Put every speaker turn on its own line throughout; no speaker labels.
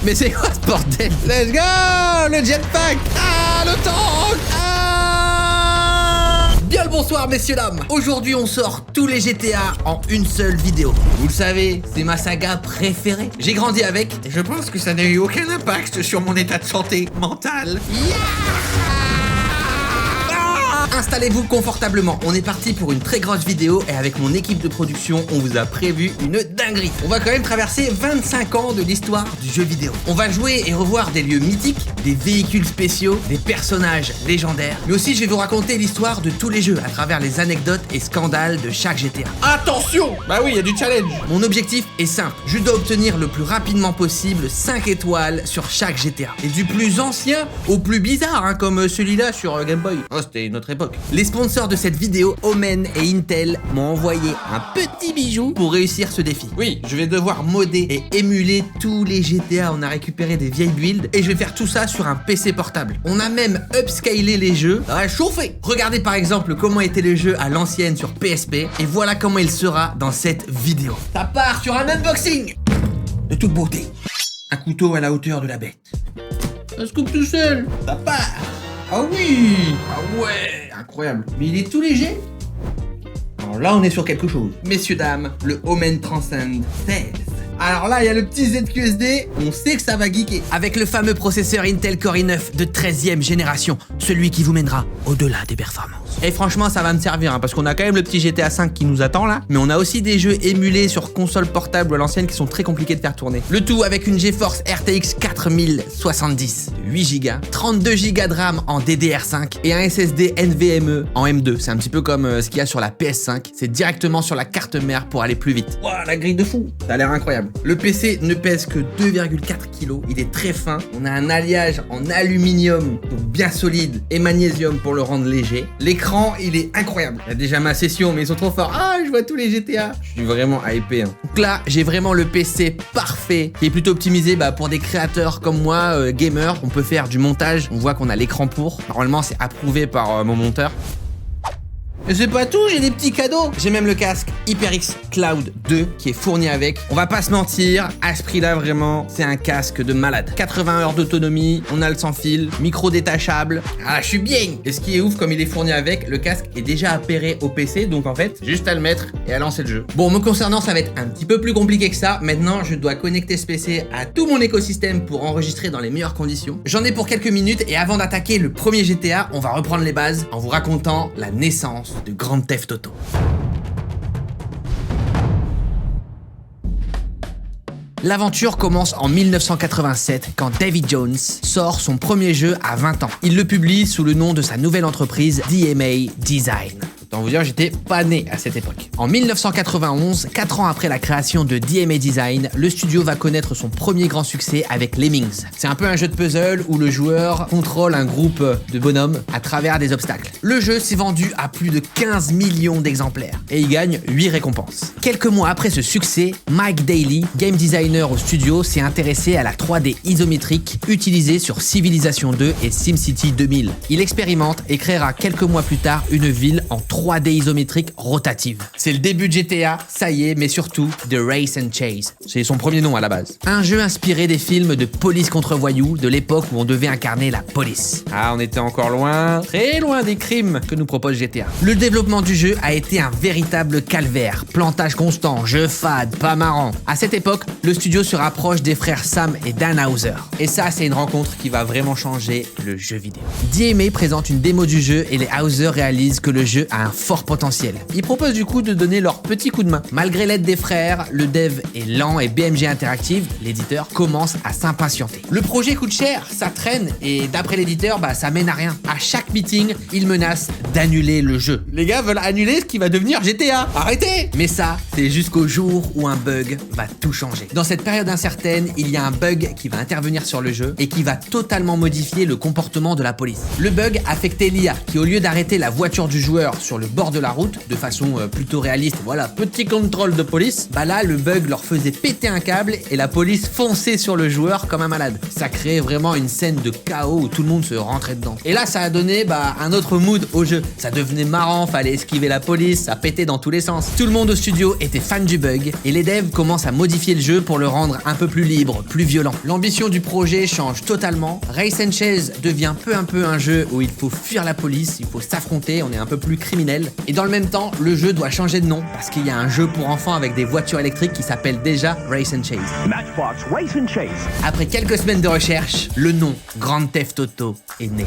Mais c'est quoi ce bordel? Let's go! Le jetpack! Ah, le tank! Ah! Bien le bonsoir, messieurs, dames! Aujourd'hui, on sort tous les GTA en une seule vidéo. Vous le savez, c'est ma saga préférée. J'ai grandi avec, et je pense que ça n'a eu aucun impact sur mon état de santé mentale. Installez-vous confortablement, on est parti pour une très grosse vidéo et avec mon équipe de production, on vous a prévu une dinguerie. On va quand même traverser 25 ans de l'histoire du jeu vidéo. On va jouer et revoir des lieux mythiques, des véhicules spéciaux, des personnages légendaires. Mais aussi, je vais vous raconter l'histoire de tous les jeux à travers les anecdotes et scandales de chaque GTA.
Attention! Bah oui, il y a du challenge.
Mon objectif est simple, je dois obtenir le plus rapidement possible 5 étoiles sur chaque GTA. Et du plus ancien au plus bizarre, hein, comme celui-là sur Game Boy. Oh, c'était une autre époque. Les sponsors de cette vidéo, Omen et Intel, m'ont envoyé un petit bijou pour réussir ce défi. Oui, je vais devoir modder et émuler tous les GTA. On a récupéré des vieilles builds et je vais faire tout ça sur un PC portable. On a même upscalé les jeux. Ça va chauffer. Regardez par exemple comment était le jeu à l'ancienne sur PSP et voilà comment il sera dans cette vidéo. Ça part sur un unboxing de toute beauté. Un couteau à la hauteur de la bête. Ça se coupe tout seul. Ça part. Ah oui! Ah ouais! Incroyable. Mais il est tout léger. Alors là, on est sur quelque chose. Messieurs, dames, le Omen Transcend 16. Alors là, il y a le petit ZQSD, on sait que ça va geeker. Avec le fameux processeur Intel Core i9 de 13e génération, celui qui vous mènera au-delà des performances. Et franchement, ça va me servir, hein, parce qu'on a quand même le petit GTA 5 qui nous attend là, mais on a aussi des jeux émulés sur console portable à l'ancienne qui sont très compliqués de faire tourner. Le tout avec une GeForce RTX 4070 de 8 Go, 32 Go de RAM en DDR5 et un SSD NVMe en M2. C'est un petit peu comme ce qu'il y a sur la PS5, c'est directement sur la carte mère pour aller plus vite. Waouh, la grille de fou, ça a l'air incroyable. Le PC ne pèse que 2,4 kg, il est très fin, on a un alliage en aluminium, donc bien solide, et magnésium pour le rendre léger. L'écran, il est incroyable. Il y a déjà ma session, mais ils sont trop forts. Ah, je vois tous les GTA. Je suis vraiment hypé. Hein. Donc là, j'ai vraiment le PC parfait, qui est plutôt optimisé pour des créateurs comme moi, gamers. On peut faire du montage, on voit qu'on a l'écran pour. Normalement, c'est approuvé par mon monteur. Et c'est pas tout, j'ai des petits cadeaux. J'ai même le casque HyperX Cloud 2 qui est fourni avec. On va pas se mentir, à ce prix-là vraiment, c'est un casque de malade. 80 heures d'autonomie, on a le sans fil, micro détachable. Ah, je suis bien. Et ce qui est ouf, comme il est fourni avec, le casque est déjà appairé au PC, donc en fait, juste à le mettre et à lancer le jeu. Bon, me concernant, ça va être un petit peu plus compliqué que ça. Maintenant, je dois connecter ce PC à tout mon écosystème pour enregistrer dans les meilleures conditions. J'en ai pour quelques minutes et avant d'attaquer le premier GTA, on va reprendre les bases en vous racontant la naissance de Grand Theft Auto. L'aventure commence en 1987 quand David Jones sort son premier jeu à 20 ans. Il le publie sous le nom de sa nouvelle entreprise DMA Design. Autant vous dire, j'étais pas né à cette époque. En 1991, 4 ans après la création de DMA Design, le studio va connaître son premier grand succès avec Lemmings. C'est un peu un jeu de puzzle où le joueur contrôle un groupe de bonhommes à travers des obstacles. Le jeu s'est vendu à plus de 15 millions d'exemplaires et il gagne 8 récompenses. Quelques mois après ce succès, Mike Daly, game designer au studio, s'est intéressé à la 3D isométrique utilisée sur Civilization 2 et SimCity 2000. Il expérimente et créera quelques mois plus tard une ville en 3D isométrique rotative. C'est le début de GTA, ça y est, mais surtout de Race and Chase. C'est son premier nom à la base. Un jeu inspiré des films de police contre voyous de l'époque où on devait incarner la police. Ah, on était encore loin, très loin des crimes que nous propose GTA. Le développement du jeu a été un véritable calvaire. Plantage constant, jeu fade, pas marrant. À cette époque, le studio se rapproche des frères Sam et Dan Houser. Et ça, c'est une rencontre qui va vraiment changer le jeu vidéo. DMA présente une démo du jeu et les Houser réalisent que le jeu a un fort potentiel. Ils proposent du coup de donner leur petit coup de main. Malgré l'aide des frères, le dev est lent et BMG Interactive, l'éditeur, commence à s'impatienter. Le projet coûte cher, ça traîne et d'après l'éditeur, ça mène à rien. À chaque meeting, il menace d'annuler le jeu. Les gars veulent annuler ce qui va devenir GTA. Arrêtez! Mais ça, c'est jusqu'au jour où un bug va tout changer. Dans cette période incertaine, il y a un bug qui va intervenir sur le jeu et qui va totalement modifier le comportement de la police. Le bug affectait l'IA qui, au lieu d'arrêter la voiture du joueur sur le le bord de la route, de façon plutôt réaliste, voilà, petit contrôle de police, bah là, le bug leur faisait péter un câble et la police fonçait sur le joueur comme un malade. Ça créait vraiment une scène de chaos où tout le monde se rentrait dedans. Et là, ça a donné un autre mood au jeu. Ça devenait marrant, fallait esquiver la police, ça pétait dans tous les sens. Tout le monde au studio était fan du bug et les devs commencent à modifier le jeu pour le rendre un peu plus libre, plus violent. L'ambition du projet change totalement. Race and Chase devient peu à peu un jeu où il faut fuir la police, il faut s'affronter, on est un peu plus criminel. Et dans le même temps, le jeu doit changer de nom parce qu'il y a un jeu pour enfants avec des voitures électriques qui s'appelle déjà Race and Chase.
Matchbox Race and Chase.
Après quelques semaines de recherche, le nom Grand Theft Auto est né.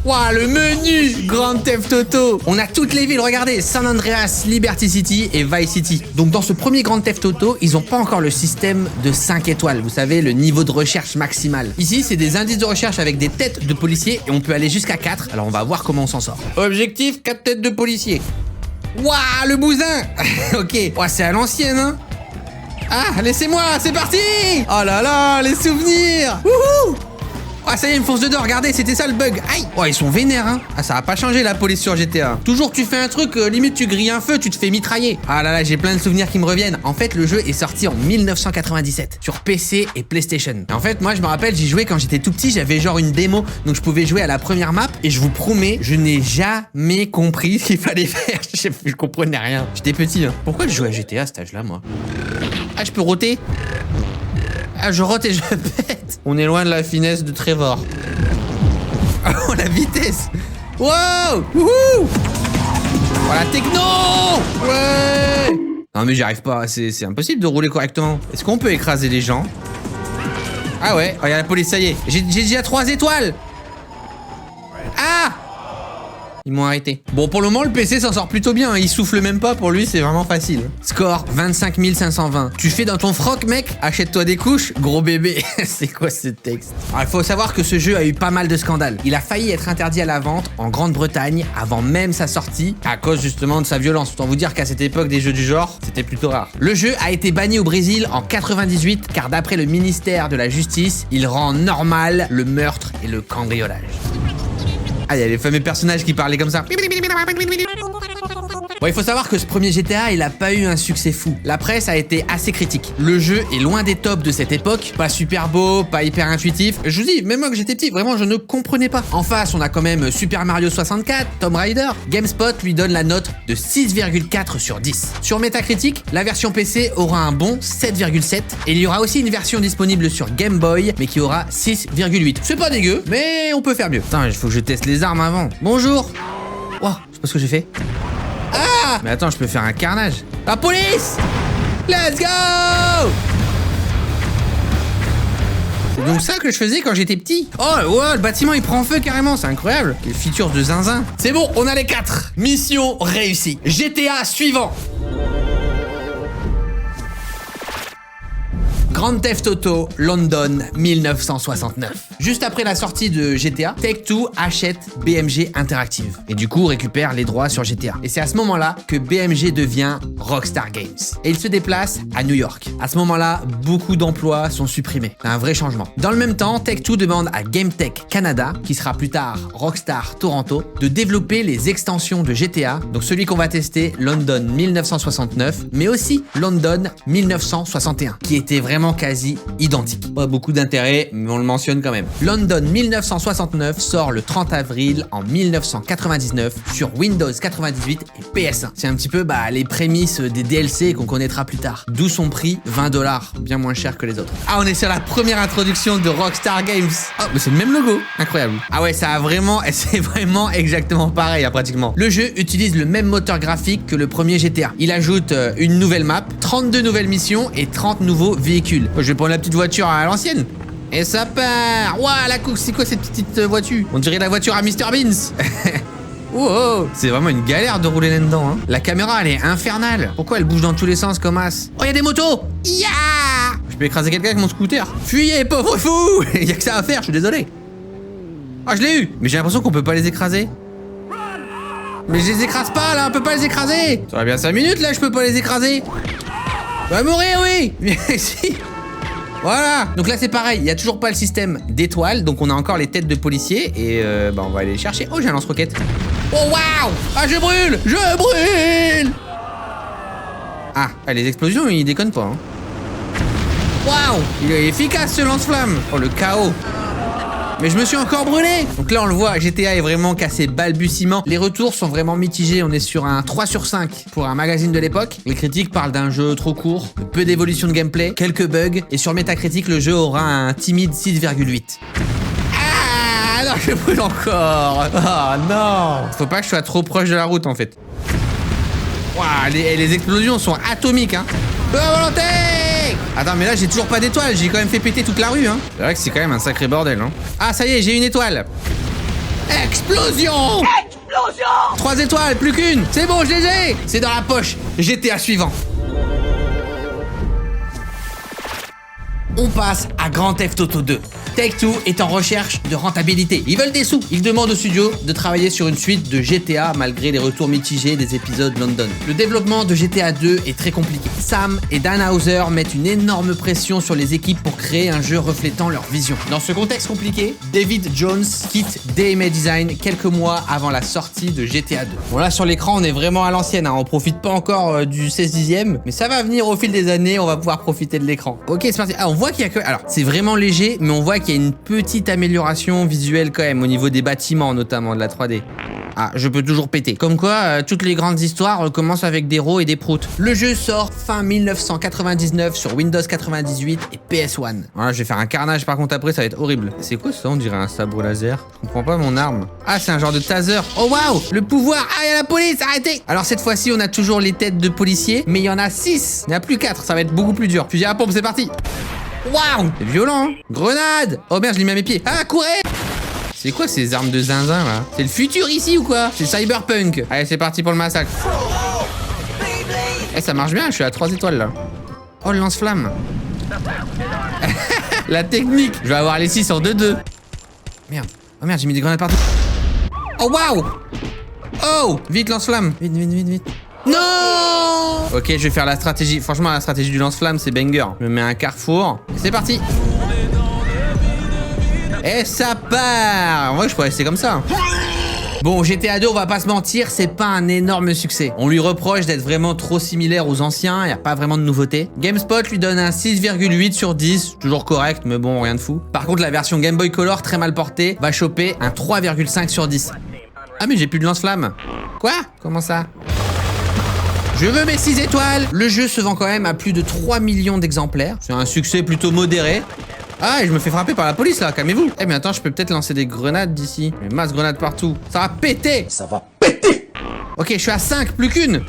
Waouh, le menu Grand Theft Auto. On a toutes les villes, regardez, San Andreas, Liberty City et Vice City. Donc dans ce premier Grand Theft Auto, ils ont pas encore le système de 5 étoiles, vous savez, le niveau de recherche maximal. Ici, c'est des indices de recherche avec des têtes de policiers et on peut aller jusqu'à 4. Alors on va voir comment on s'en sort. Objectif, 4 têtes de policiers. Waouh, le bousin. Ok, ouais, c'est à l'ancienne, hein. Ah, laissez-moi, c'est parti. Oh là là, les souvenirs. Wouhou. Ah ça y est, il me fonce dedans, regardez, c'était ça le bug. Aïe. Oh, ils sont vénères, hein. Ah, ça a pas changé la police sur GTA. Toujours tu fais un truc, limite tu grilles un feu, tu te fais mitrailler. Ah là là, j'ai plein de souvenirs qui me reviennent. En fait, le jeu est sorti en 1997 sur PC et PlayStation. Et en fait, moi je me rappelle, j'y jouais quand j'étais tout petit, j'avais genre une démo, donc je pouvais jouer à la première map et je vous promets, je n'ai jamais compris ce qu'il fallait faire. Je comprenais rien. J'étais petit, hein. Pourquoi je jouais à GTA à cet âge-là, moi? Ah, je peux roter? Ah, je rote et je pète. On est loin de la finesse de Trevor. Oh, la vitesse. Wow. Wouhou. Voilà, techno. Ouais. Non, mais j'y arrive pas. C'est impossible de rouler correctement. Est-ce qu'on peut écraser les gens? Ah ouais. Regarde la police, ça y est. J'ai déjà 3 étoiles. Ah. Ils m'ont arrêté. Bon, pour le moment, le PC s'en sort plutôt bien. Il souffle même pas, pour lui, c'est vraiment facile. Score 25 520. Tu fais dans ton froc, mec? Achète-toi des couches, gros bébé. C'est quoi ce texte? Alors, il faut savoir que ce jeu a eu pas mal de scandales. Il a failli être interdit à la vente en Grande-Bretagne avant même sa sortie, à cause justement de sa violence. Autant vous dire qu'à cette époque, des jeux du genre, c'était plutôt rare. Le jeu a été banni au Brésil en 98, car d'après le ministère de la Justice, il rend normal le meurtre et le cambriolage. Ah, il y a les fameux personnages qui parlaient comme ça. Bon, il faut savoir que ce premier GTA, il a pas eu un succès fou. La presse a été assez critique. Le jeu est loin des tops de cette époque. Pas super beau, pas hyper intuitif. Je vous dis, même moi que j'étais petit, vraiment, je ne comprenais pas. En face, on a quand même Super Mario 64, Tomb Raider. GameSpot lui donne la note de 6,4 sur 10. Sur Metacritic, la version PC aura un bon 7,7. Et il y aura aussi une version disponible sur Game Boy, mais qui aura 6,8. C'est pas dégueu, mais on peut faire mieux. Putain, il faut que je teste les armes avant. Bonjour. Wow, je sais pas ce que j'ai fait. Ah! Mais attends, je peux faire un carnage. La police! Let's go! C'est donc ça que je faisais quand j'étais petit. Oh, ouais, le bâtiment il prend feu carrément, c'est incroyable. Quelle feature de zinzin. C'est bon, on a les 4. Mission réussie. GTA suivant. Grand Theft Auto London 1969. Juste après la sortie de GTA, Take-Two achète BMG Interactive et du coup récupère les droits sur GTA. Et c'est à ce moment-là que BMG devient Rockstar Games. Et il se déplace à New York. À ce moment-là, beaucoup d'emplois sont supprimés. C'est un vrai changement. Dans le même temps, Take-Two demande à GameTech Canada, qui sera plus tard Rockstar Toronto, de développer les extensions de GTA. Donc celui qu'on va tester, London 1969, mais aussi London 1961, qui était vraiment quasi identique. Pas beaucoup d'intérêt, mais on le mentionne quand même. London 1969 sort le 30 avril en 1999 sur Windows 98 et PS1. C'est un petit peu les prémices des DLC qu'on connaîtra plus tard. D'où son prix, $20, bien moins cher que les autres. Ah, on est sur la première introduction de Rockstar Games. Oh, mais c'est le même logo, incroyable. Ah ouais, c'est vraiment exactement pareil, pratiquement. Le jeu utilise le même moteur graphique que le premier GTA. Il ajoute une nouvelle map, 32 nouvelles missions et 30 nouveaux véhicules. Je vais prendre la petite voiture à l'ancienne. Et ça part. Ouah, la coupe, c'est quoi cette petite voiture? On dirait la voiture à Mr Beans. Oh, c'est vraiment une galère de rouler là-dedans, hein. La caméra, elle est infernale. Pourquoi elle bouge dans tous les sens comme as? Oh, il y a des motos. Yeah. Je peux écraser quelqu'un avec mon scooter. Fuyez, pauvre fou. Il y a que ça à faire, je suis désolé. Ah, je l'ai eu. Mais j'ai l'impression qu'on peut pas les écraser. Mais je les écrase pas, là, on peut pas les écraser. Ça aurait bien 5 minutes, là, je peux pas les écraser. Va mourir, oui. Si. Voilà. Donc là c'est pareil, il y a toujours pas le système d'étoiles, donc on a encore les têtes de policiers et bah on va aller les chercher. Oh j'ai un lance-roquette. Oh waouh. Ah je brûle. Je brûle. Ah les explosions ils déconnent pas hein. Waouh. Il est efficace ce lance-flamme. Oh le chaos. Mais je me suis encore brûlé. Donc là on le voit, GTA est vraiment qu'à ses balbutiements. Les retours sont vraiment mitigés, on est sur un 3 sur 5 pour un magazine de l'époque. Les critiques parlent d'un jeu trop court, de peu d'évolution de gameplay, quelques bugs, et sur Metacritic le jeu aura un timide 6,8. Ah non, je brûle encore. Oh non. Faut pas que je sois trop proche de la route en fait. Waouh, les explosions sont atomiques hein. Peu à volonté. Attends, mais là, j'ai toujours pas d'étoile. J'ai quand même fait péter toute la rue, hein. C'est vrai que c'est quand même un sacré bordel, hein. Ah, ça y est, j'ai une étoile. Explosion. Explosion. 3 étoiles, plus qu'une. C'est bon, je les ai. C'est dans la poche. GTA suivant. On passe à Grand Theft Auto 2. Take-Two est en recherche de rentabilité. Ils veulent des sous. Ils demandent au studio de travailler sur une suite de GTA malgré les retours mitigés des épisodes London. Le développement de GTA 2 est très compliqué. Sam et Dan Houser mettent une énorme pression sur les équipes pour créer un jeu reflétant leur vision. Dans ce contexte compliqué, David Jones quitte DMA Design quelques mois avant la sortie de GTA 2. Bon là sur l'écran on est vraiment à l'ancienne, hein. On profite pas encore du 16/10, mais ça va venir au fil des années, on va pouvoir profiter de l'écran. Ok c'est parti. Ah on voit qu'il y a que... Alors c'est vraiment léger, mais on voit qu'il y a une petite amélioration visuelle quand même au niveau des bâtiments notamment de la 3D. Ah, je peux toujours péter. Comme quoi, toutes les grandes histoires commencent avec des rots et des proutes. Le jeu sort fin 1999 sur Windows 98 et PS1. Voilà, je vais faire un carnage par contre après, ça va être horrible. C'est quoi ça? On dirait un sabre laser. Je comprends pas mon arme. Ah, c'est un genre de taser. Oh waouh, le pouvoir. Ah, il y a la police, arrêtez. Alors cette fois-ci, on a toujours les têtes de policiers, mais il y en a 6. Il n'y en a plus 4, ça va être beaucoup plus dur. Fusil à pompe, c'est parti. Waouh, c'est violent, hein. Grenade. Oh merde, je l'ai mis à mes pieds. Ah, courez. C'est quoi ces armes de zinzin là? C'est le futur ici ou quoi? C'est cyberpunk. Allez, c'est parti pour le massacre. Eh, ça marche bien, je suis à 3 étoiles là. Oh, le lance-flamme. La technique. Je vais avoir les 6 en 2-2. Merde. Oh merde, j'ai mis des grenades partout. Oh waouh. Oh, vite lance-flamme. Vite, vite, vite, vite. Non. Ok, je vais faire la stratégie. Franchement, la stratégie du lance-flamme, c'est banger. Je me mets un carrefour. C'est parti. Et ça part. En vrai, je pourrais rester comme ça. Bon, GTA 2, on va pas se mentir, c'est pas un énorme succès. On lui reproche d'être vraiment trop similaire aux anciens, y a pas vraiment de nouveauté. GameSpot lui donne un 6,8 sur 10, toujours correct, mais bon, rien de fou. Par contre, la version Game Boy Color, très mal portée, va choper un 3,5 sur 10. Ah, mais j'ai plus de lance-flamme. Quoi? Comment ça? Je veux mes 6 étoiles. Le jeu se vend quand même à plus de 3 millions d'exemplaires. C'est un succès plutôt modéré. Ah, et je me fais frapper par la police là, calmez-vous. Eh mais attends, je peux peut-être lancer des grenades d'ici. Mais masse grenades partout. Ça va péter.
Ça va péter.
Ok, je suis à 5, plus qu'une.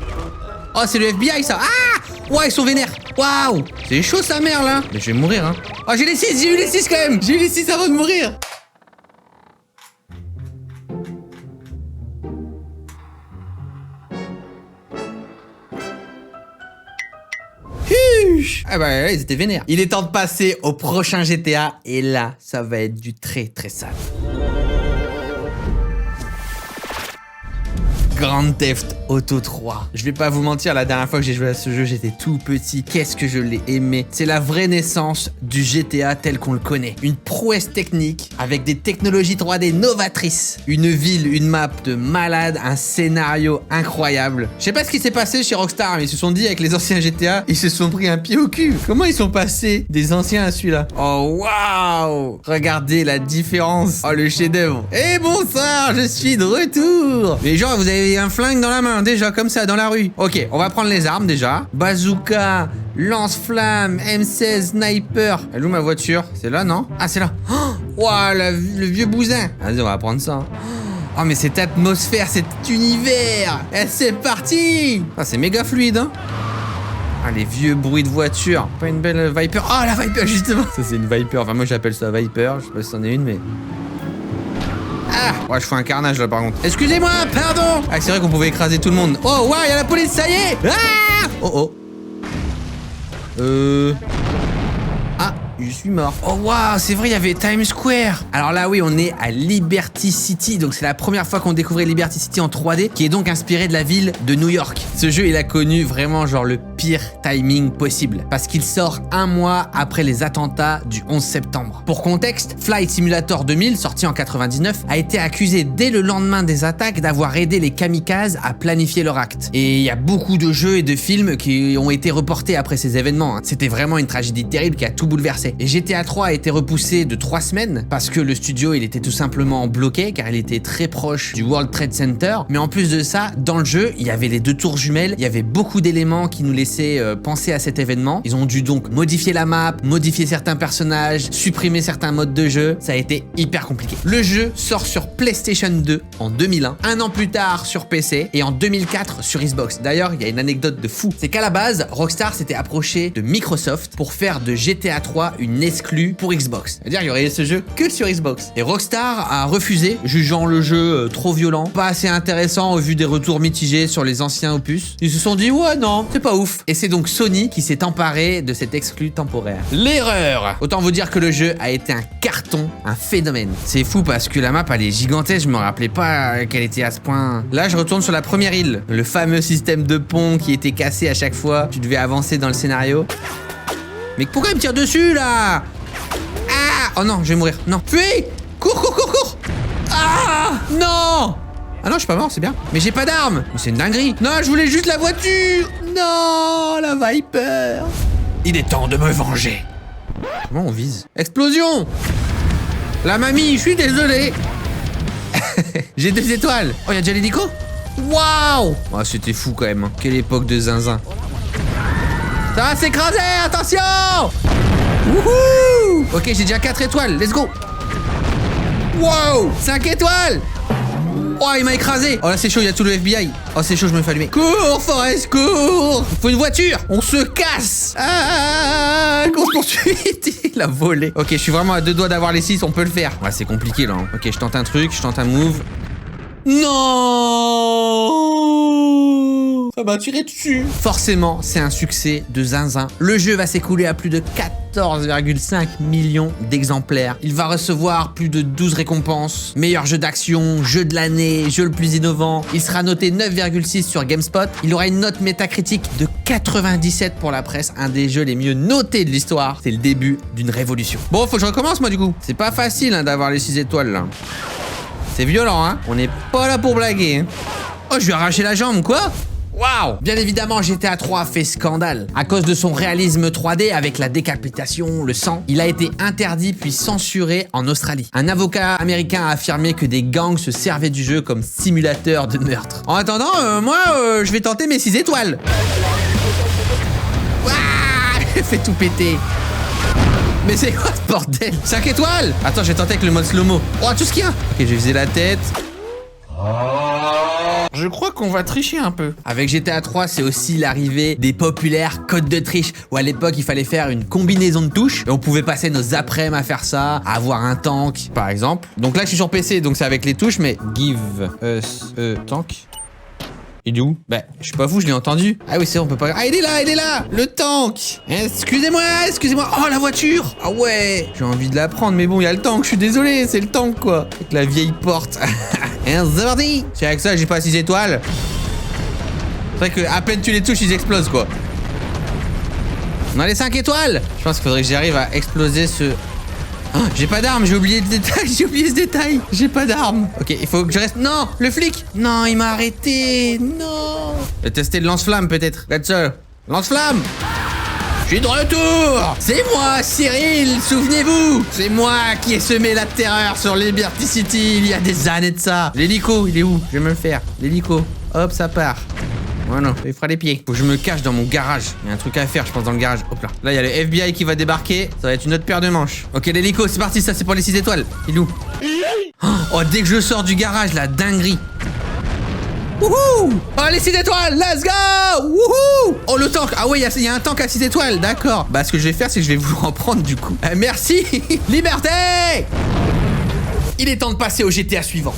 Oh, c'est le FBI ça. Ah. Ouais, ils sont vénères. Waouh. C'est chaud sa mère là. Mais je vais mourir hein. Oh, j'ai les 6, j'ai eu les 6 quand même. J'ai eu les 6 avant de mourir. Ah bah là, ils étaient vénères. Il est temps de passer au prochain GTA. Et là, ça va être du très très sale. Grand Theft Auto 3. Je vais pas vous mentir, la dernière fois que j'ai joué à ce jeu, j'étais tout petit. Qu'est-ce que je l'ai aimé. C'est la vraie naissance du GTA tel qu'on le connaît. Une prouesse technique avec des technologies 3D novatrices. Une ville, une map de malade, un scénario incroyable. Je sais pas ce qui s'est passé chez Rockstar, mais ils se sont dit avec les anciens GTA, ils se sont pris un pied au cul. Comment ils sont passés des anciens à celui-là? Oh waouh! Regardez la différence. Oh le chef-d'œuvre. Et bonsoir, je suis de retour. Les gens, vous avez un flingue dans la main, déjà, comme ça, dans la rue. Ok, on va prendre les armes, déjà. Bazooka, lance-flamme, M16, sniper. Elle est où ma voiture? C'est là, non? Ah, c'est là. Oh, wow, le vieux bousin. Vas-y, on va prendre ça. Oh, mais cette atmosphère, cet univers. Et c'est parti. Ah, c'est méga fluide, hein. Ah, les vieux bruits de voiture. Pas une belle Viper. Oh, la Viper, justement. Ça, c'est une Viper. Enfin, moi, j'appelle ça Viper. Je sais pas si c'en est une, mais... Ah, ouais, je fais un carnage là par contre. Excusez-moi, pardon. Ah, c'est vrai qu'on pouvait écraser tout le monde. Oh, ouais, il y a la police, ça y est. Ah. Oh, oh. Ah, je suis mort. Oh, waouh, c'est vrai, il y avait Times Square. Alors là, oui, on est à Liberty City. Donc, c'est la première fois qu'on découvrait Liberty City en 3D, qui est donc inspiré de la ville de New York. Ce jeu, il a connu vraiment genre le pire timing possible, parce qu'il sort un mois après les attentats du 11 septembre. Pour contexte, Flight Simulator 2000, sorti en 99, a été accusé dès le lendemain des attaques d'avoir aidé les kamikazes à planifier leur acte. Et il y a beaucoup de jeux et de films qui ont été reportés après ces événements. C'était vraiment une tragédie terrible qui a tout bouleversé. Et GTA 3 a été repoussé de 3 semaines parce que le studio il était tout simplement bloqué car il était très proche du World Trade Center. Mais en plus de ça, dans le jeu, il y avait les 2 tours jumelles, il y avait beaucoup d'éléments qui nous laissaient penser à cet événement. Ils ont dû donc modifier la map, modifier certains personnages, supprimer certains modes de jeu. Ça a été hyper compliqué. Le jeu sort sur PlayStation 2 en 2001, un an plus tard sur PC et en 2004 sur Xbox. D'ailleurs, il y a une anecdote de fou. C'est qu'à la base, Rockstar s'était approché de Microsoft pour faire de GTA 3 une exclue pour Xbox. C'est-à-dire, il y aurait ce jeu que sur Xbox. Et Rockstar a refusé, jugeant le jeu trop violent, pas assez intéressant au vu des retours mitigés sur les anciens opus. Ils se sont dit, ouais, non, c'est pas ouf. Et c'est donc Sony qui s'est emparé de cet exclu temporaire. L'erreur! Autant vous dire que le jeu a été un carton, un phénomène. C'est fou parce que la map, elle est gigantesque, je me rappelais pas qu'elle était à ce point. Là, je retourne sur la première île. Le fameux système de pont qui était cassé à chaque fois. Tu devais avancer dans le scénario. Mais pourquoi il me tire dessus, là? Ah! Oh non, je vais mourir. Non. Fuis! Cours! Ah! Non! Ah non, je suis pas mort, c'est bien. Mais j'ai pas d'arme. Mais c'est une dinguerie. Non, je voulais juste la voiture. Non, la Viper. Il est temps de me venger. Comment on vise? Explosion! La mamie, je suis désolé. J'ai 2 étoiles. Oh, y'a déjà l'hélico? Waouh! Oh, c'était fou quand même. Quelle époque de zinzin. Ça va s'écraser, attention! Wouhou! Ok, j'ai déjà 4 étoiles, let's go! Wow! 5 étoiles! Oh, il m'a écrasé! Oh là, c'est chaud, il y a tout le FBI. Oh, c'est chaud, je me fais allumer. Cours, Forrest, cours! Il faut une voiture! On se casse! Ah! Course-poursuite! Il a volé. Ok, je suis vraiment à 2 doigts d'avoir les 6, on peut le faire. Ouais, c'est compliqué là. Hein. Ok, je tente un truc, je tente un move. Non! Ça m'a tiré dessus. Forcément, c'est un succès de zinzin. Le jeu va s'écouler à plus de 14,5 millions d'exemplaires. Il va recevoir plus de 12 récompenses. Meilleur jeu d'action, jeu de l'année, jeu le plus innovant. Il sera noté 9,6 sur GameSpot. Il aura une note métacritique de 97 pour la presse. Un des jeux les mieux notés de l'histoire. C'est le début d'une révolution. Bon, faut que je recommence moi du coup. C'est pas facile hein, d'avoir les 6 étoiles là. C'est violent, hein. On n'est pas là pour blaguer. Hein. Oh, je lui ai arraché la jambe, quoi. Waouh! Bien évidemment, GTA 3 fait scandale. À cause de son réalisme 3D avec la décapitation, le sang, il a été interdit puis censuré en Australie. Un avocat américain a affirmé que des gangs se servaient du jeu comme simulateur de meurtre. En attendant, je vais tenter mes 6 étoiles. Waouh! Fait tout péter. Mais c'est quoi ce bordel? 5 étoiles! Attends, je vais tenter avec le mode slow-mo. Oh, tout ce qu'il y a! Ok, je vais viser la tête. Je crois qu'on va tricher un peu. Avec GTA 3, c'est aussi l'arrivée des populaires codes de triche. Où à l'époque, il fallait faire une combinaison de touches. Et on pouvait passer nos après-midi à faire ça, à avoir un tank, par exemple. Donc là, je suis sur PC, donc c'est avec les touches, mais... Give us a tank. Il est où? Bah, je suis pas fou, je l'ai entendu. Ah oui, c'est bon, on peut pas... Ah, il est là! Le tank! Excusez-moi! Oh, la voiture! Ah ouais! J'ai envie de la prendre, mais bon, il y a le tank, je suis désolé, c'est le tank, quoi. Avec la vieille porte. C'est parti! C'est avec ça, j'ai pas 6 étoiles. C'est vrai que à peine tu les touches, ils explosent, quoi. On a les 5 étoiles! Je pense qu'il faudrait que j'arrive à exploser ce... Oh, j'ai pas d'arme, j'ai oublié ce détail. J'ai pas d'arme. Ok, il faut que je reste... Non, le flic. Non, il m'a arrêté. Non. Je vais tester le lance-flamme peut-être. Let's go. Lance-flamme. Je suis de retour. C'est moi, Cyril, souvenez-vous. C'est moi qui ai semé la terreur sur Liberty City il y a des années de ça. L'hélico, il est où? Je vais me le faire. L'hélico. Hop, ça part. Voilà, il fera les pieds. Faut que je me cache dans mon garage. Il y a un truc à faire, je pense, dans le garage. Hop là. Là, il y a le FBI qui va débarquer. Ça va être une autre paire de manches. Ok, l'hélico, c'est parti. Ça, c'est pour les 6 étoiles. Il est où? Oh, dès que je sors du garage, la dinguerie. Wouhou! Oh, les 6 étoiles. Let's go! Wouhou! Oh, le tank. Ah ouais, il y a un tank à 6 étoiles. D'accord. Bah, ce que je vais faire, c'est que je vais vous en prendre, du coup. Merci. Liberté! Il est temps de passer au GTA suivant.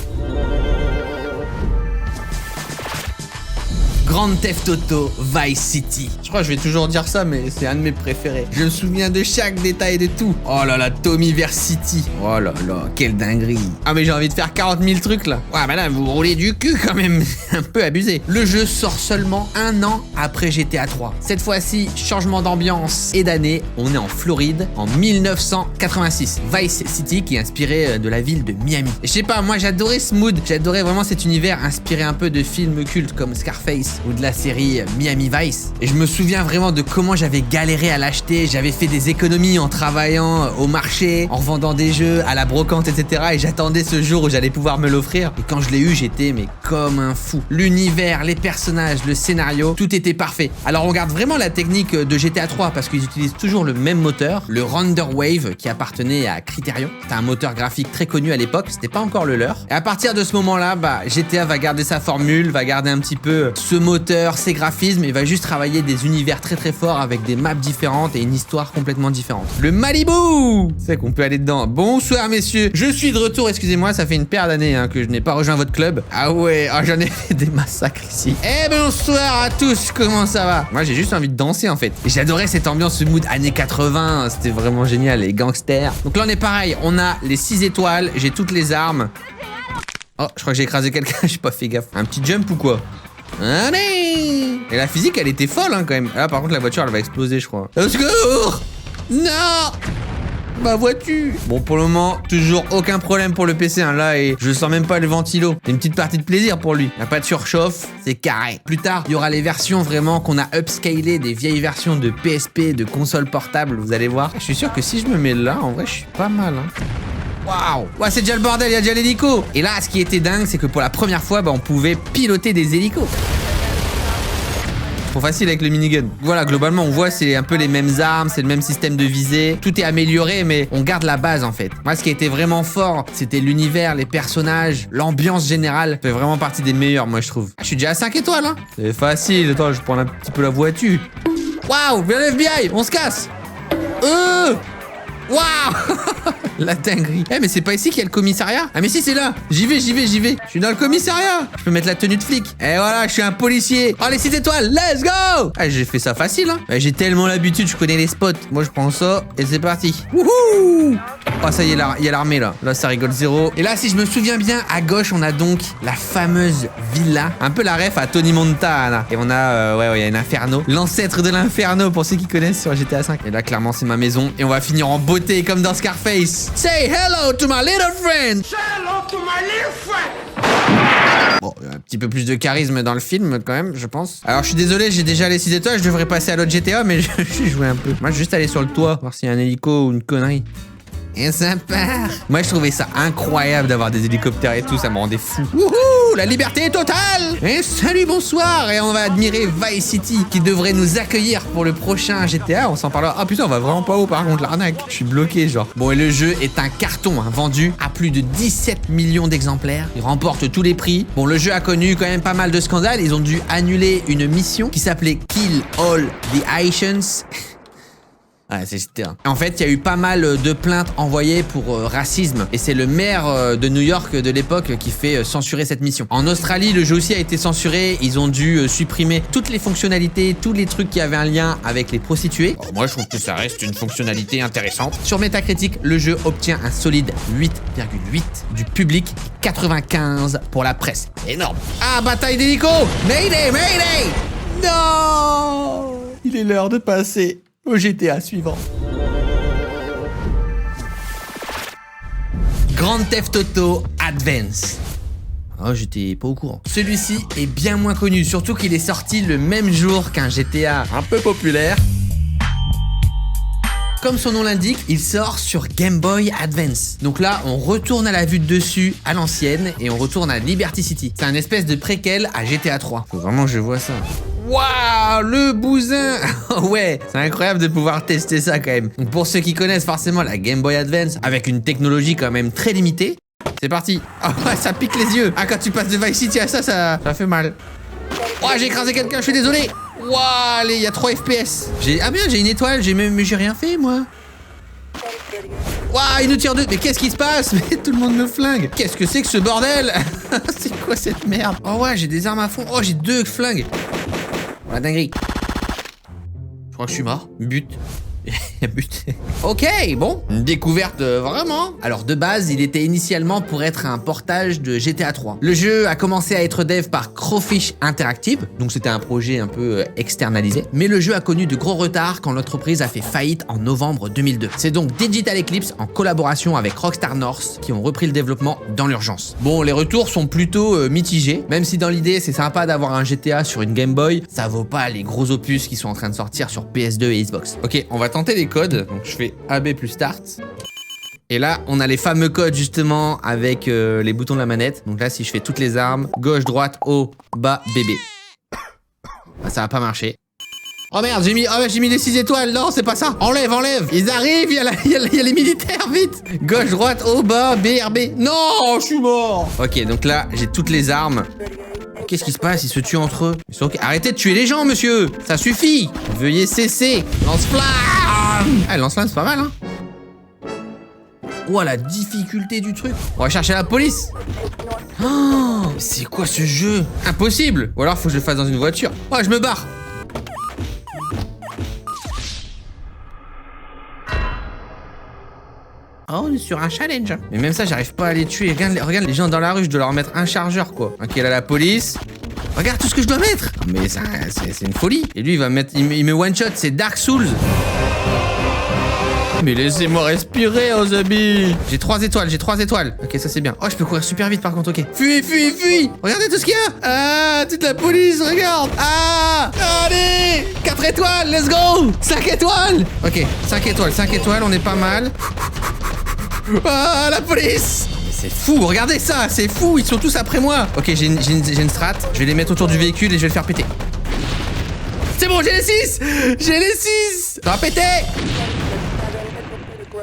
Grand Theft Auto Vice City. Je crois que je vais toujours dire ça, mais c'est un de mes préférés. Je me souviens de chaque détail de tout. Oh là là, Tommyversity. Oh là là, quelle dinguerie. Ah mais j'ai envie de faire 40 000 trucs là. Ouais, bah là, vous roulez du cul quand même. Un peu abusé. Le jeu sort seulement un an après GTA 3. Cette fois-ci, changement d'ambiance et d'année. On est en Floride en 1986. Vice City qui est inspiré de la ville de Miami. Et je sais pas, moi j'adorais ce mood. J'adorais vraiment cet univers inspiré un peu de films cultes comme Scarface ou de la série Miami Vice. Et je me souviens vraiment de comment j'avais galéré à l'acheter. J'avais fait des économies en travaillant au marché, en vendant des jeux à la brocante, etc. Et j'attendais ce jour où j'allais pouvoir me l'offrir. Et quand je l'ai eu, j'étais mais comme un fou. L'univers, les personnages, le scénario, tout était parfait. Alors on garde vraiment la technique de GTA 3 parce qu'ils utilisent toujours le même moteur, le Render Wave qui appartenait à Criterion. C'était un moteur graphique très connu à l'époque, c'était pas encore le leur. Et à partir de ce moment-là, bah GTA va garder sa formule, va garder un petit peu ce moteur, ses graphismes et va juste travailler des univers très très forts avec des maps différentes et une histoire complètement différente. Le Malibu, c'est qu'on peut aller dedans. Bonsoir messieurs, je suis de retour, excusez-moi, ça fait une paire d'années que je n'ai pas rejoint votre club. Ah ouais, j'en ai fait des massacres ici. Eh bonsoir à tous, comment ça va? Moi j'ai juste envie de danser en fait. Et j'adorais cette ambiance, ce mood années 80, c'était vraiment génial, les gangsters. Donc là on est pareil, on a les 6 étoiles, j'ai toutes les armes. Oh, je crois que j'ai écrasé quelqu'un, j'ai pas fait gaffe. Un petit jump ou quoi? Allez! Et la physique elle était folle quand même. Là par contre la voiture elle va exploser je crois. Au secours! Non! Ma voiture. Bon pour le moment toujours aucun problème pour le PC là et je sens même pas le ventilo. C'est une petite partie de plaisir pour lui. Il n'y a pas de surchauffe, c'est carré. Plus tard il y aura les versions vraiment qu'on a upscalées, des vieilles versions de PSP, de consoles portables, vous allez voir. Je suis sûr que si je me mets là en vrai je suis pas mal Waouh! Ouais, c'est déjà le bordel, il y a déjà l'hélico. Et là, ce qui était dingue, c'est que pour la première fois, on pouvait piloter des hélicos. Trop facile avec le minigun. Voilà, globalement, on voit, c'est un peu les mêmes armes, c'est le même système de visée. Tout est amélioré, mais on garde la base, en fait. Moi, ce qui a été vraiment fort, c'était l'univers, les personnages, l'ambiance générale. Ça fait vraiment partie des meilleurs, moi, je trouve. Je suis déjà à 5 étoiles, hein. C'est facile. Attends, je prends un petit peu la voiture. Waouh! Viens le FBI! On se casse! Waouh! La dinguerie. Eh mais c'est pas ici qu'il y a le commissariat? Ah mais si c'est là. J'y vais. Je suis dans le commissariat. Je peux mettre la tenue de flic. Et voilà, je suis un policier. Oh les 6 étoiles, let's go! Ah j'ai fait ça facile J'ai tellement l'habitude, je connais les spots. Moi je prends ça et c'est parti. Wouhou! Oh ça y est, il y a l'armée là. Là ça rigole zéro. Et là si je me souviens bien, à gauche on a donc la fameuse villa. Un peu la ref à Tony Montana. Et on a, il y a un inferno. L'ancêtre de l'inferno pour ceux qui connaissent sur GTA 5. Et là clairement c'est ma maison. Et on va finir en beauté comme dans Scarface. Say hello to my little friend. Say hello to my little friend. Bon, un petit peu plus de charisme dans le film quand même, je pense. Alors je suis désolé, j'ai déjà les 6 étoiles, je devrais passer à l'autre GTA, mais je suis joué un peu. Moi, je vais juste aller sur le toit, voir s'il y a un hélico ou une connerie. Et ça part. Moi, je trouvais ça incroyable d'avoir des hélicoptères et tout, ça me rendait fou. Wouhou, la liberté est totale. Et salut, bonsoir. Et on va admirer Vice City qui devrait nous accueillir pour le prochain GTA. On s'en parlera. Ah putain, on va vraiment pas haut par contre, l'arnaque. Je suis bloqué, genre. Bon, et le jeu est un carton, vendu à plus de 17 millions d'exemplaires. Il remporte tous les prix. Bon, le jeu a connu quand même pas mal de scandales. Ils ont dû annuler une mission qui s'appelait Kill All the Haitians. Ouais, c'était... En fait, il y a eu pas mal de plaintes envoyées pour racisme. Et c'est le maire de New York de l'époque qui fait censurer cette mission. En Australie, le jeu aussi a été censuré. Ils ont dû supprimer toutes les fonctionnalités, tous les trucs qui avaient un lien avec les prostituées. Alors, moi, je trouve que ça reste une fonctionnalité intéressante. Sur Metacritic, le jeu obtient un solide 8,8 du public, 95 pour la presse. Énorme. Ah, bataille d'hélico! Mayday, Mayday! Non! Il est l'heure de passer au GTA suivant. Grand Theft Auto Advance. Oh, j'étais pas au courant. Celui-ci est bien moins connu, surtout qu'il est sorti le même jour qu'un GTA un peu populaire. Comme son nom l'indique, il sort sur Game Boy Advance. Donc là, on retourne à la vue de dessus, à l'ancienne, et on retourne à Liberty City. C'est un espèce de préquel à GTA 3. Faut vraiment que je vois ça. Waouh, le bousin. Ouais, c'est incroyable de pouvoir tester ça quand même. Donc pour ceux qui connaissent forcément la Game Boy Advance, avec une technologie quand même très limitée, c'est parti. Oh ouais, ça pique les yeux. Ah, quand tu passes de Vice City à ça fait mal. Oh, j'ai écrasé quelqu'un, je suis désolé. Waouh, allez, il y a 3 FPS. Ah bien, j'ai une étoile, mais j'ai rien fait, moi. Waouh, il nous tire deux. Mais qu'est-ce qui se passe? Mais tout le monde me flingue. Qu'est-ce que c'est que ce bordel? C'est quoi cette merde? Oh ouais, j'ai des armes à fond. Oh, j'ai 2 flingues. La dinguerie. Je crois que je suis mort. But. But. Ok, bon, une découverte vraiment. Alors de base, il était initialement pour être un portage de GTA 3. Le jeu a commencé à être dev par Crawfish Interactive, donc c'était un projet un peu externalisé. Mais le jeu a connu de gros retards quand l'entreprise a fait faillite en novembre 2002. C'est donc Digital Eclipse en collaboration avec Rockstar North qui ont repris le développement dans l'urgence. Bon, les retours sont plutôt mitigés, même si dans l'idée c'est sympa d'avoir un GTA sur une Game Boy, ça vaut pas les gros opus qui sont en train de sortir sur PS2 et Xbox. Ok, on va tenter les codes, donc je fais AB plus start. Et là, on a les fameux codes justement avec les boutons de la manette. Donc là, si je fais toutes les armes, gauche, droite, haut, bas, bébé. Bah, ça va pas marcher. Oh merde, j'ai mis les 6 étoiles. Non, c'est pas ça. Enlève. Ils arrivent, il y a les militaires, vite. Gauche, droite, haut, bas, B, RB. Non, je suis mort. Ok, donc là, j'ai toutes les armes. Qu'est-ce qui se passe? Ils se tuent entre eux. Arrêtez de tuer les gens, monsieur. Ça suffit. Veuillez cesser. Lance-flamme. Ah, lance-flamme, c'est pas mal, hein. Oh, la difficulté du truc. On va chercher la police. Oh, c'est quoi ce jeu? Impossible. Ou alors, faut que je le fasse dans une voiture. Oh, je me barre. Oh, on est sur un challenge. Mais même ça, j'arrive pas à les tuer. Regarde les gens dans la rue, je dois leur mettre un chargeur, quoi. Ok, là, la police. Regarde tout ce que je dois mettre. Mais ça, c'est une folie. Et lui, il me one-shot. C'est Dark Souls. Mais laissez-moi respirer, Ozabi. J'ai 3 étoiles. Ok, ça c'est bien. Oh, je peux courir super vite par contre, ok. Fuis. Regardez tout ce qu'il y a. Ah, toute la police, regarde. Ah, allez. 4 étoiles, let's go. 5 étoiles. Ok, 5 étoiles, on est pas mal. Ah, la police. C'est fou, regardez ça, c'est fou, ils sont tous après moi. Ok, j'ai une strat, je vais les mettre autour du véhicule et je vais le faire péter. C'est bon, j'ai les 6. Ça va péter.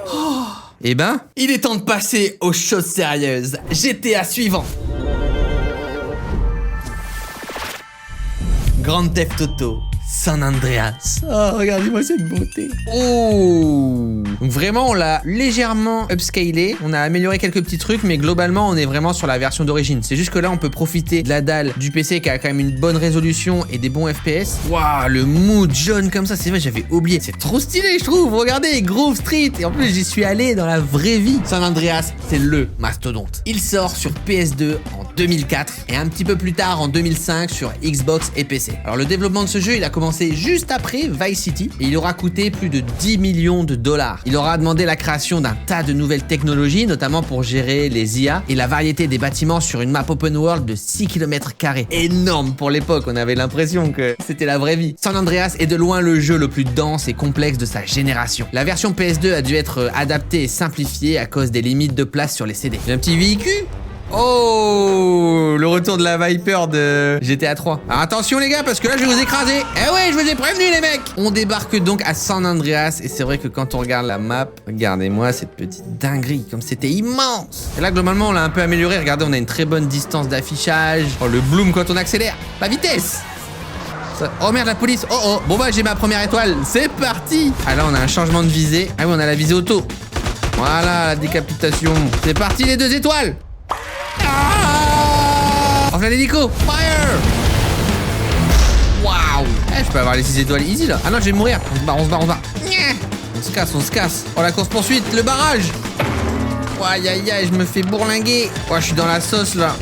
Oh. Eh ben, il est temps de passer aux choses sérieuses. GTA suivant. Grand Theft Auto San Andreas. Oh, regardez-moi cette beauté. Oh. Donc vraiment, on l'a légèrement upscalé. On a amélioré quelques petits trucs, mais globalement, on est vraiment sur la version d'origine. C'est juste que là, on peut profiter de la dalle du PC qui a quand même une bonne résolution et des bons FPS. Waouh, le mood jaune comme ça, c'est vrai, j'avais oublié. C'est trop stylé, je trouve. Regardez, Grove Street. Et en plus, j'y suis allé dans la vraie vie. San Andreas, c'est le mastodonte. Il sort sur PS2 en 2004 et un petit peu plus tard en 2005 sur Xbox et PC. Alors le développement de ce jeu, il a commencé juste après Vice City et il aura coûté plus de 10 millions de dollars. Il aura demandé la création d'un tas de nouvelles technologies, notamment pour gérer les IA et la variété des bâtiments sur une map open world de 6 km². Énorme pour l'époque, on avait l'impression que c'était la vraie vie. San Andreas est de loin le jeu le plus dense et complexe de sa génération. La version PS2 a dû être adaptée et simplifiée à cause des limites de place sur les CD. J'ai un petit véhicule. Oh, le retour de la Viper de GTA 3. Alors attention les gars, parce que là je vais vous écraser. Eh ouais, je vous ai prévenu les mecs. On débarque donc à San Andreas et c'est vrai que quand on regarde la map, regardez-moi cette petite dinguerie, comme c'était immense. Et là globalement on l'a un peu amélioré. Regardez, on a une très bonne distance d'affichage. Oh, le bloom quand on accélère. La vitesse. Oh merde, la police. Oh. Bon bah j'ai ma première étoile. C'est parti. Ah là on a un changement de visée. Ah oui, on a la visée auto. Voilà, la décapitation. C'est parti les 2 étoiles. Ah, enfin l'hélico. Fire. Waouh. Eh, je peux avoir les 6 étoiles easy là. Ah non, je vais mourir. On se barre. On se casse. Oh, la course poursuite, le barrage. Aïe, je me fais bourlinguer. Oh, je suis dans la sauce là.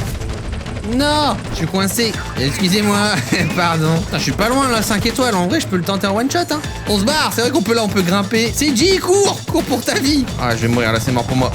Non, je suis coincé. Excusez-moi, pardon. Putain, je suis pas loin là, 5 étoiles. En vrai, je peux le tenter en one shot, hein. On se barre, c'est vrai qu'on peut grimper. C'est G, cours pour ta vie. Ah, je vais mourir là, c'est mort pour moi.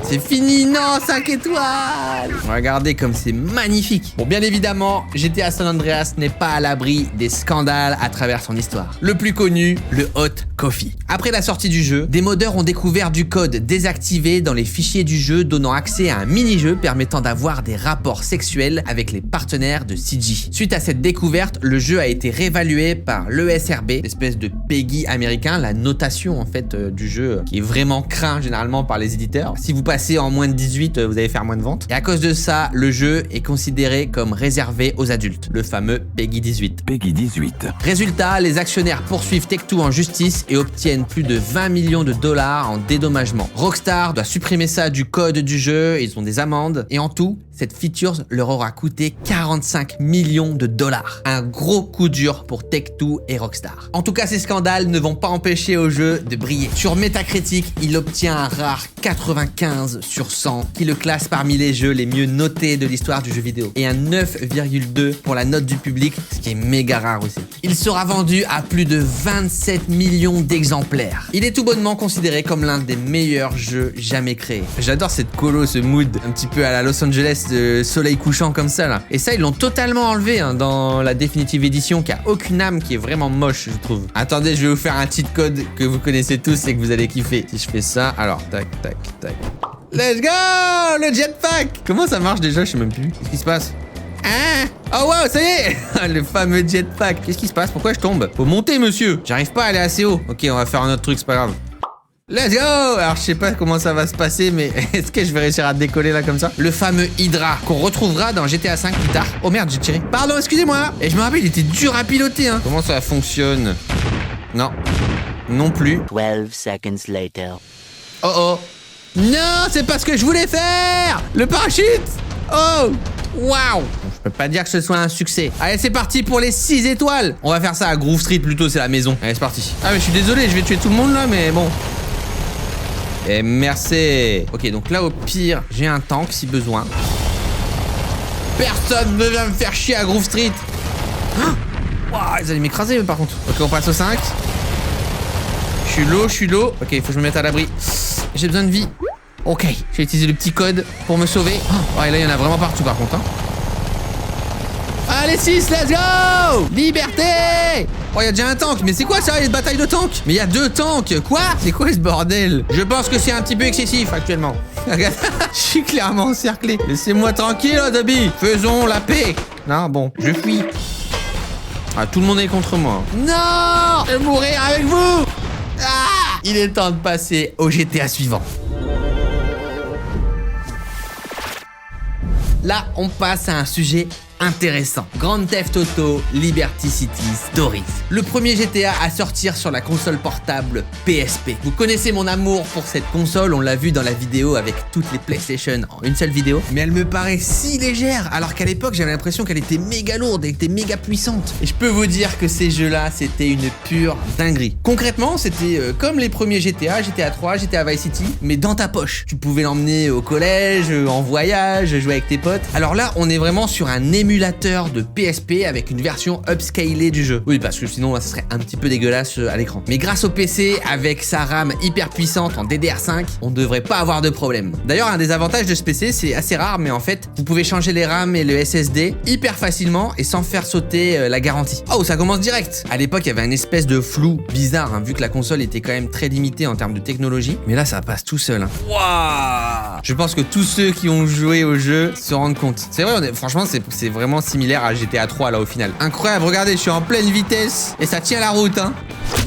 C'est fini, non, 5 étoiles. Regardez comme c'est magnifique. Bon, bien évidemment, GTA San Andreas n'est pas à l'abri des scandales à travers son histoire. Le plus connu, le Hot Coffee. Après la sortie du jeu, des modeurs ont découvert du code désactivé dans les fichiers du jeu, donnant accès à un mini-jeu permettant d'avoir des rapports sexuels avec les partenaires de CG. Suite à cette découverte, le jeu a été réévalué par l'ESRB, l'espèce de PEGI américain, la notation en fait du jeu qui est vraiment craint généralement par les éditeurs. Si vous passez en moins de 18, vous allez faire moins de ventes. Et à cause de ça, le jeu est considéré comme réservé aux adultes, le fameux PEGI 18.
PEGI 18.
Résultat, les actionnaires poursuivent Take-Two en justice et obtiennent plus de 20 millions de dollars en dédommagement. Rockstar doit supprimer ça du code du jeu, ils ont des amendes, et en tout, cette feature leur aura coûté 45 millions de dollars. Un gros coup dur pour Take-Two et Rockstar. En tout cas, ces scandales ne vont pas empêcher au jeu de briller. Sur Metacritic, il obtient un rare 95 sur 100, qui le classe parmi les jeux les mieux notés de l'histoire du jeu vidéo. Et un 9,2 pour la note du public, ce qui est méga rare aussi. Il sera vendu à plus de 27 millions d'exemplaires. Il est tout bonnement considéré comme l'un des meilleurs jeux jamais créés. J'adore cette colo, ce mood un petit peu à la Los Angeles de soleil couchant comme ça là. Et ça, ils l'ont totalement enlevé hein, dans la Definitive Edition, qui a aucune âme, qui est vraiment moche, je trouve. Attendez, je vais vous faire un cheat code que vous connaissez tous et que vous allez kiffer. Si je fais ça, alors, tac, tac, tac. Let's go! Le jetpack! Comment ça marche déjà? Je sais même plus. Qu'est-ce qui se passe? Ah! Oh wow, ça y est! Le fameux jetpack. Qu'est-ce qui se passe? Pourquoi je tombe? Faut monter, monsieur! J'arrive pas à aller assez haut. Ok, on va faire un autre truc, c'est pas grave. Let's go! Alors je sais pas comment ça va se passer, mais est-ce que je vais réussir à décoller là comme ça? Le fameux Hydra qu'on retrouvera dans GTA 5 plus tard. Oh merde, j'ai tiré. Pardon, excusez-moi. Et je me rappelle, il était dur à piloter hein. Comment ça fonctionne? Non. Non plus.
12 seconds later.
Oh oh. Non, c'est pas ce que je voulais faire! Le parachute! Oh! Waouh! Je peux pas dire que ce soit un succès. Allez, c'est parti pour les 6 étoiles. On va faire ça à Groove Street plutôt, c'est la maison. Allez, c'est parti. Ah mais je suis désolé, je vais tuer tout le monde là, mais bon. Et merci. Ok, donc là au pire, j'ai un tank si besoin. Personne ne vient me faire chier à Groove Street. Waouh, ils allaient m'écraser par contre. Ok, on passe au 5. Je suis low. Ok, il faut que je me mette à l'abri. J'ai besoin de vie. Ok, je vais utiliser le petit code pour me sauver. Oh, et là, il y en a vraiment partout par contre. Hein. Allez, 6, let's go! Liberté! Oh, il y a déjà un tank. Mais c'est quoi ça, les batailles de tanks? Mais il y a 2 tanks. Quoi? C'est quoi ce bordel? Je pense que c'est un petit peu excessif actuellement. Regarde, je suis clairement encerclé. Laissez-moi tranquille, Dobby. Faisons la paix. Non, bon, je fuis. Ah, tout le monde est contre moi. Non! Je vais mourir avec vous! Ah! Il est temps de passer au GTA suivant. Là, on passe à un sujet intéressant. Grand Theft Auto Liberty City Stories. Le premier GTA à sortir sur la console portable PSP. Vous connaissez mon amour pour cette console, on l'a vu dans la vidéo avec toutes les PlayStation en une seule vidéo. Mais elle me paraît si légère, alors qu'à l'époque j'avais l'impression qu'elle était méga lourde et était méga puissante. Et je peux vous dire que ces jeux-là, c'était une pure dinguerie. Concrètement, c'était comme les premiers GTA, GTA 3, GTA Vice City, mais dans ta poche. Tu pouvais l'emmener au collège, en voyage, jouer avec tes potes. Alors là, on est vraiment sur un émulateur de PSP avec une version upscalée du jeu. Oui, parce que sinon, ça serait un petit peu dégueulasse à l'écran. Mais grâce au PC, avec sa RAM hyper puissante en DDR5, on devrait pas avoir de problème. D'ailleurs, un des avantages de ce PC, c'est assez rare, mais en fait, vous pouvez changer les RAM et le SSD hyper facilement et sans faire sauter la garantie. Oh, ça commence direct. À l'époque, il y avait une espèce de flou bizarre, hein, vu que la console était quand même très limitée en termes de technologie. Mais là, ça passe tout seul. Hein. Waouh! Je pense que tous ceux qui ont joué au jeu se rendent compte. C'est vrai, franchement, c'est vraiment similaire à GTA 3 là au final. Incroyable, regardez, je suis en pleine vitesse et ça tient la route, hein.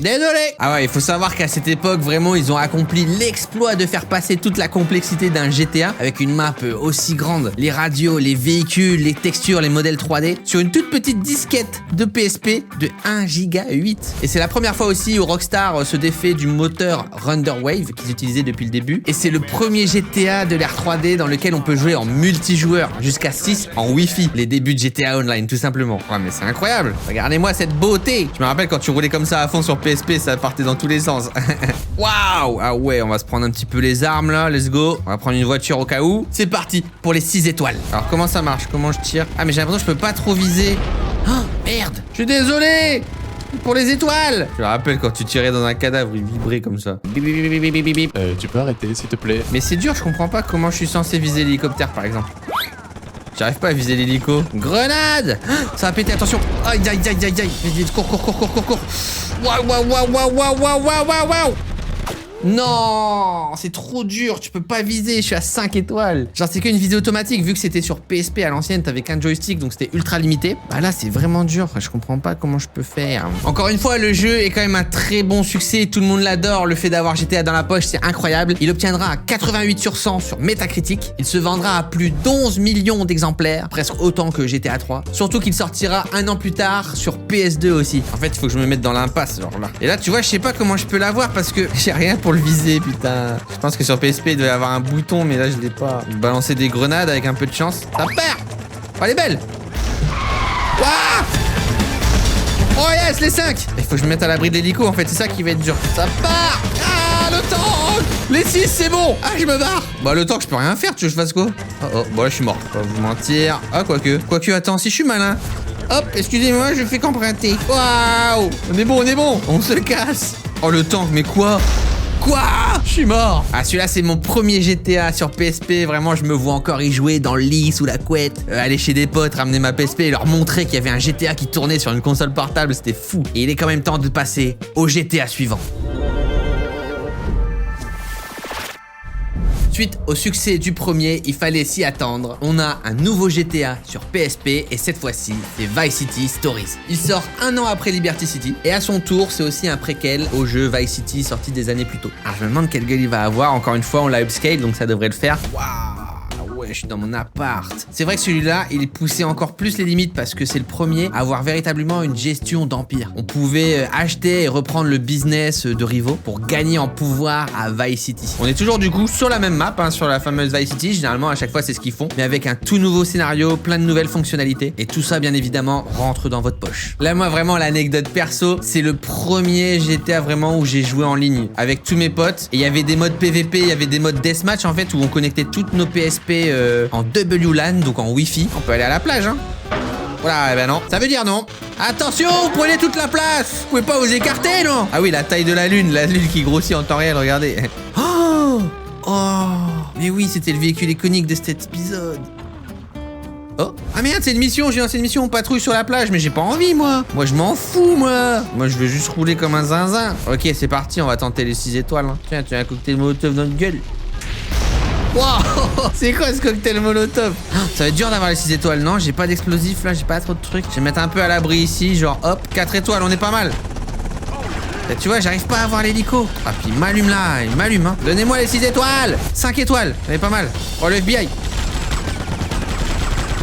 Désolé. Ah ouais, il faut savoir qu'à cette époque, vraiment, ils ont accompli l'exploit de faire passer toute la complexité d'un GTA avec une map aussi grande. Les radios, les véhicules, les textures, les modèles 3D sur une toute petite disquette de PSP de 1 giga 8. Et c'est la première fois aussi où Rockstar se défait du moteur Renderwave qu'ils utilisaient depuis le début. Et c'est le premier GTA de l'ère 3D dans lequel on peut jouer en multijoueur jusqu'à 6 en Wi-Fi. Les débuts de GTA Online, tout simplement. Ouais, mais c'est incroyable. Regardez-moi cette beauté. Je me rappelle quand tu roulais comme ça à fond sur PSP, ça partait dans tous les sens. Waouh! Ah ouais, on va se prendre un petit peu les armes là, let's go. On va prendre une voiture au cas où. C'est parti pour les 6 étoiles. Alors comment ça marche? Comment je tire? Ah mais j'ai l'impression que je peux pas trop viser. Oh merde! Je suis désolé! Pour les étoiles! Je me rappelle quand tu tirais dans un cadavre, il vibrait comme ça. Bip, bip, bip, bip, bip, bip.
Tu peux arrêter s'il te plaît?
Mais c'est dur, je comprends pas comment je suis censé viser l'hélicoptère par exemple. J'arrive pas à viser l'hélico. Grenade! Ça va péter, attention! Aïe aïe aïe aïe aïe! Vite, cours! Waouh waouh waouh waouh waouh waouh waouh waouh! Non, c'est trop dur, tu peux pas viser, je suis à 5 étoiles. Genre c'est qu'une visée automatique, vu que c'était sur PSP à l'ancienne, t'avais qu'un joystick, donc c'était ultra limité. Bah là c'est vraiment dur, je comprends pas comment je peux faire. Encore une fois, le jeu est quand même un très bon succès, tout le monde l'adore, le fait d'avoir GTA dans la poche c'est incroyable. Il obtiendra un 88 sur 100 sur Metacritic, il se vendra à plus d'11 millions d'exemplaires, presque autant que GTA 3. Surtout qu'il sortira un an plus tard sur PS2 aussi. En fait il faut que je me mette dans l'impasse genre là. Et là tu vois, je sais pas comment je peux l'avoir parce que j'ai rien pour pour le viser, putain. Je pense que sur PSP, il devait y avoir un bouton, mais là, je l'ai pas. Balancer des grenades avec un peu de chance. Ça part. Oh, elle est belle. Waouh. Oh yes, les 5. Il faut que je me mette à l'abri de l'hélico, en fait. C'est ça qui va être dur. Ça part. Ah, le tank. Les 6, c'est bon. Ah, je me barre. Bah, le tank, je peux rien faire. Tu veux que je fasse quoi? Oh, bon, là, je suis mort. Pas vous mentir. Ah, quoique. Quoique, attends, si je suis malin. Hop, excusez-moi, je fais qu'emprunter. Waouh. On est bon. On se casse. Oh, le tank, mais quoi? Quoi? Je suis mort. Ah, celui-là, c'est mon premier GTA sur PSP. Vraiment, je me vois encore y jouer dans le lit, sous la couette. Aller chez des potes, ramener ma PSP et leur montrer qu'il y avait un GTA qui tournait sur une console portable. C'était fou. Et il est quand même temps de passer au GTA suivant. Suite au succès du premier, il fallait s'y attendre. On a un nouveau GTA sur PSP et cette fois-ci, c'est Vice City Stories. Il sort 1 an après Liberty City et à son tour, c'est aussi un préquel au jeu Vice City sorti des années plus tôt. Alors je me demande quelle gueule il va avoir. Encore une fois, on l'a upscale donc ça devrait le faire. Waouh! Ouais, je suis dans mon appart. C'est vrai que celui-là, il poussait encore plus les limites parce que c'est le premier à avoir véritablement une gestion d'empire. On pouvait acheter et reprendre le business de rivaux pour gagner en pouvoir à Vice City. On est toujours du coup sur la même map, sur la fameuse Vice City. Généralement, à chaque fois, c'est ce qu'ils font, mais avec un tout nouveau scénario, plein de nouvelles fonctionnalités. Et tout ça, bien évidemment, rentre dans votre poche. Là, moi, vraiment, l'anecdote perso, c'est le premier GTA vraiment où j'ai joué en ligne avec tous mes potes. Et il y avait des modes PVP, il y avait des modes Deathmatch, en fait, où on connectait toutes nos PSP en WLAN, donc en Wi-Fi. On peut aller à la plage, hein. Voilà, eh ben non. Ça veut dire non. Attention, vous prenez toute la place. Vous pouvez pas vous écarter, non? Ah oui, la taille de la lune qui grossit en temps réel, regardez. Oh, mais oui, c'était le véhicule iconique de cet épisode. Oh, ah merde, c'est une mission, c'est une mission, on patrouille sur la plage, mais j'ai pas envie, moi. Moi, je m'en fous, moi. Moi, je veux juste rouler comme un zinzin. Ok, c'est parti, on va tenter les 6 étoiles. Hein. Tiens, tu as un cocktail molotov dans notre gueule. Wow, c'est quoi ce cocktail molotov? Ça va être dur d'avoir les 6 étoiles, non? J'ai pas d'explosifs là, j'ai pas trop de trucs. Je vais mettre un peu à l'abri ici, genre hop, 4 étoiles, on est pas mal. Là, tu vois, j'arrive pas à avoir l'hélico. Ah, puis il m'allume là, il m'allume, hein. Donnez-moi les 6 étoiles. 5 étoiles, on est pas mal. Oh, le FBI.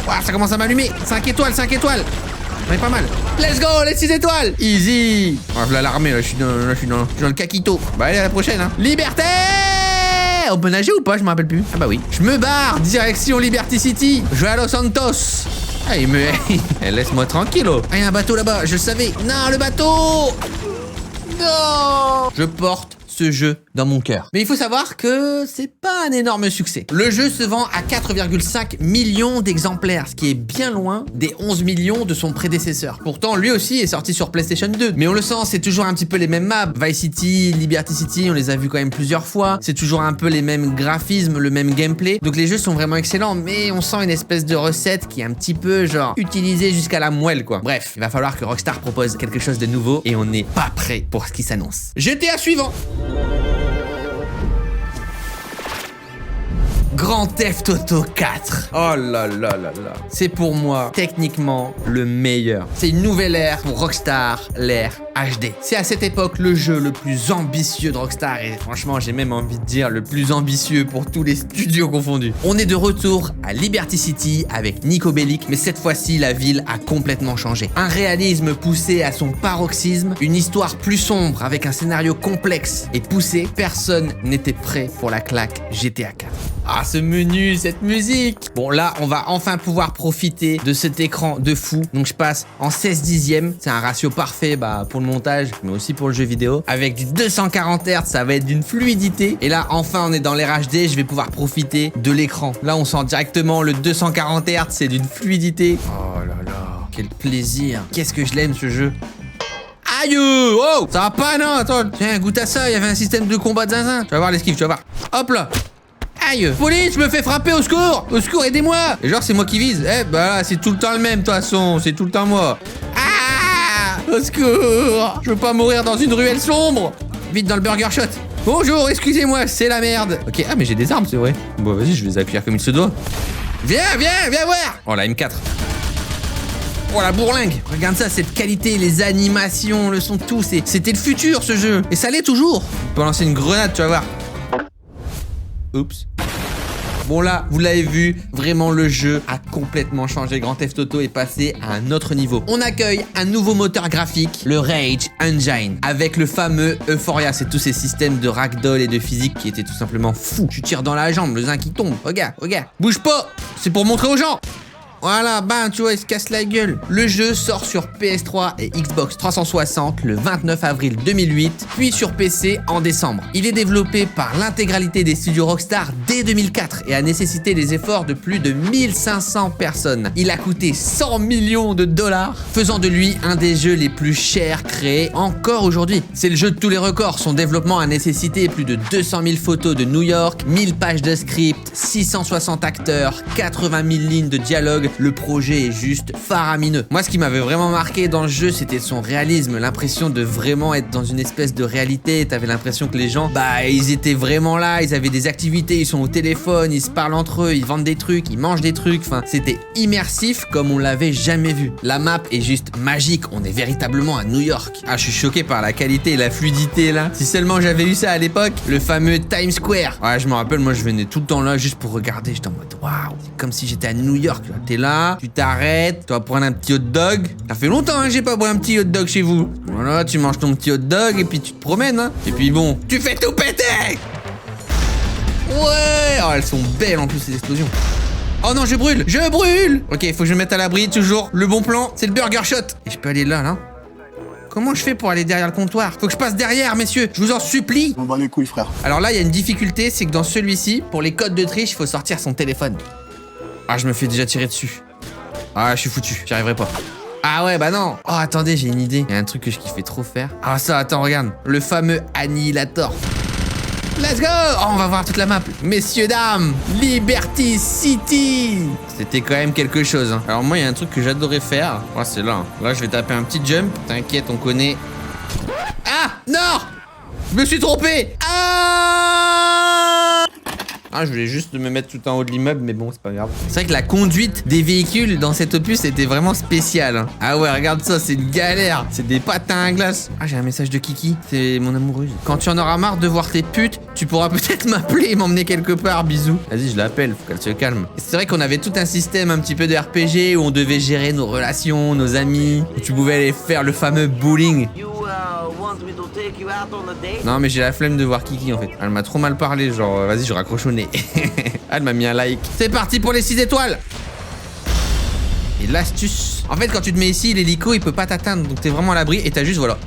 Wow, ça commence à m'allumer. 5 étoiles, 5 étoiles. On est pas mal. Let's go, les 6 étoiles. Easy. Oh, je l'ai alarmé, là, je suis dans le caquito. Bah, allez, à la prochaine, hein. Liberté! On peut nager ou pas? Je me rappelle plus. Ah bah oui. Je me barre, direction Liberty City. Je vais à Los Santos. Ah, il me... Laisse-moi tranquille. Oh. Ah, il y a un bateau là-bas, je le savais. Non, le bateau. Non. Je porte ce jeu dans mon cœur. Mais il faut savoir que c'est pas un énorme succès. Le jeu se vend à 4,5 millions d'exemplaires, ce qui est bien loin des 11 millions de son prédécesseur. Pourtant, lui aussi est sorti sur PlayStation 2. Mais on le sent, c'est toujours un petit peu les mêmes maps. Vice City, Liberty City, on les a vus quand même plusieurs fois. C'est toujours un peu les mêmes graphismes, le même gameplay. Donc les jeux sont vraiment excellents, mais on sent une espèce de recette qui est un petit peu genre utilisée jusqu'à la moelle, quoi. Bref, il va falloir que Rockstar propose quelque chose de nouveau et on n'est pas prêt pour ce qui s'annonce. GTA suivant. Grand Theft Auto 4. Oh là là là là. C'est pour moi, techniquement, le meilleur. C'est une nouvelle ère pour Rockstar, l'ère HD. C'est à cette époque le jeu le plus ambitieux de Rockstar et franchement, j'ai même envie de dire le plus ambitieux pour tous les studios confondus. On est de retour à Liberty City avec Niko Bellic, mais cette fois-ci, la ville a complètement changé. Un réalisme poussé à son paroxysme, une histoire plus sombre avec un scénario complexe et poussé. Personne n'était prêt pour la claque GTA 4. Ah, ce menu, cette musique. Bon, là, on va enfin pouvoir profiter de cet écran de fou. Donc, je passe en 16 dixièmes. C'est un ratio parfait pour le montage, mais aussi pour le jeu vidéo. Avec du 240 Hz, ça va être d'une fluidité. Et là, enfin, on est dans l'ère HD. Je vais pouvoir profiter de l'écran. Là, on sent directement le 240 Hz. C'est d'une fluidité. Oh là là, quel plaisir. Qu'est-ce que je l'aime, ce jeu. Aïe! Oh! Ça va pas, non? Attends, tiens, goûte à ça. Il y avait un système de combat de zinzin. Tu vas voir l'esquive, tu vas voir. Hop là! Aïe! Police, je me fais frapper, au secours! Au secours, aidez-moi! Et genre, c'est moi qui vise. Eh, bah là, c'est tout le temps le même, de toute façon. C'est tout le temps moi. Ah! Au secours! Je veux pas mourir dans une ruelle sombre! Vite dans le burger shot. Bonjour, excusez-moi, c'est la merde. Ok, ah, mais j'ai des armes, c'est vrai. Bon, vas-y, je vais les accueillir comme il se doit. Viens voir! Oh, la M4. Oh, la bourlingue! Regarde ça, cette qualité, les animations, le son, tout. C'était le futur, ce jeu. Et ça l'est toujours. On peut lancer une grenade, tu vas voir. Oups. Bon là, vous l'avez vu, vraiment le jeu a complètement changé. Grand Theft Auto est passé à un autre niveau. On accueille un nouveau moteur graphique, le Rage Engine, avec le fameux Euphoria. C'est tous ces systèmes de ragdoll et de physique qui étaient tout simplement fous. Tu tires dans la jambe, le zinc qui tombe. Regarde, regarde. Bouge pas, c'est pour montrer aux gens. Voilà, ben tu vois, il se casse la gueule. Le jeu sort sur PS3 et Xbox 360 le 29 avril 2008, puis sur PC en décembre. Il est développé par l'intégralité des studios Rockstar dès 2004 et a nécessité les efforts de plus de 1500 personnes. Il a coûté 100 millions de dollars, faisant de lui un des jeux les plus chers créés encore aujourd'hui. C'est le jeu de tous les records. Son développement a nécessité plus de 200 000 photos de New York, 1000 pages de script, 660 acteurs, 80 000 lignes de dialogue. Le projet est juste faramineux. Moi, ce qui m'avait vraiment marqué dans le jeu, c'était son réalisme, l'impression de vraiment être dans une espèce de réalité. T'avais l'impression que les gens, bah, ils étaient vraiment là, ils avaient des activités, ils sont au téléphone, ils se parlent entre eux, ils vendent des trucs, ils mangent des trucs. Enfin, c'était immersif comme on l'avait jamais vu. La map est juste magique, on est véritablement à New York. Ah, je suis choqué par la qualité et la fluidité là. Si seulement j'avais eu ça à l'époque, le fameux Times Square. Ouais, je me rappelle, moi, je venais tout le temps là juste pour regarder. J'étais en mode, waouh, c'est comme si j'étais à New York. T'es là, tu t'arrêtes, tu vas prendre un petit hot dog. Ça fait longtemps hein, que j'ai pas pris un petit hot dog chez vous. Voilà, tu manges ton petit hot dog et puis tu te promènes. Hein. Et puis bon, tu fais tout péter. Ouais, oh, elles sont belles en plus ces explosions. Oh non, je brûle. Ok, faut que je me mette à l'abri, toujours. Le bon plan, c'est le burger shot. Et je peux aller là. Comment je fais pour aller derrière le comptoir? Faut que je passe derrière, messieurs. Je vous en supplie.
On bat les couilles, frère.
Alors là, il y a une difficulté, c'est que dans celui-ci, pour les codes de triche, il faut sortir son téléphone. Ah, je me fais déjà tirer dessus. Ah, je suis foutu, j'y arriverai pas. Ah ouais, bah non. Oh, attendez, j'ai une idée. Il y a un truc que je kiffais trop faire. Ah ça, attends, regarde. Le fameux Annihilator. Let's go. Oh, on va voir toute la map. Messieurs, dames, Liberty City. C'était quand même quelque chose. Hein. Alors moi, il y a un truc que j'adorais faire. Oh, c'est là. Là, je vais taper un petit jump. T'inquiète, on connaît. Ah, non. Je me suis trompé. Ah, je voulais juste me mettre tout en haut de l'immeuble, mais bon, c'est pas grave. C'est vrai que la conduite des véhicules dans cet opus était vraiment spéciale. Hein. Ah ouais, regarde ça, c'est une galère. C'est des patins à glace. Ah, j'ai un message de Kiki. C'est mon amoureuse. Quand tu en auras marre de voir tes putes, tu pourras peut-être m'appeler et m'emmener quelque part. Bisous. Vas-y, je l'appelle, faut qu'elle se calme. C'est vrai qu'on avait tout un système un petit peu de RPG où on devait gérer nos relations, nos amis, où tu pouvais aller faire le fameux bowling. Non mais j'ai la flemme de voir Kiki en fait. Elle m'a trop mal parlé, genre vas-y je raccroche au nez. Elle m'a mis un like. C'est parti pour les 6 étoiles. Et l'astuce. En fait quand tu te mets ici, l'hélico il peut pas t'atteindre. Donc t'es vraiment à l'abri et t'as juste voilà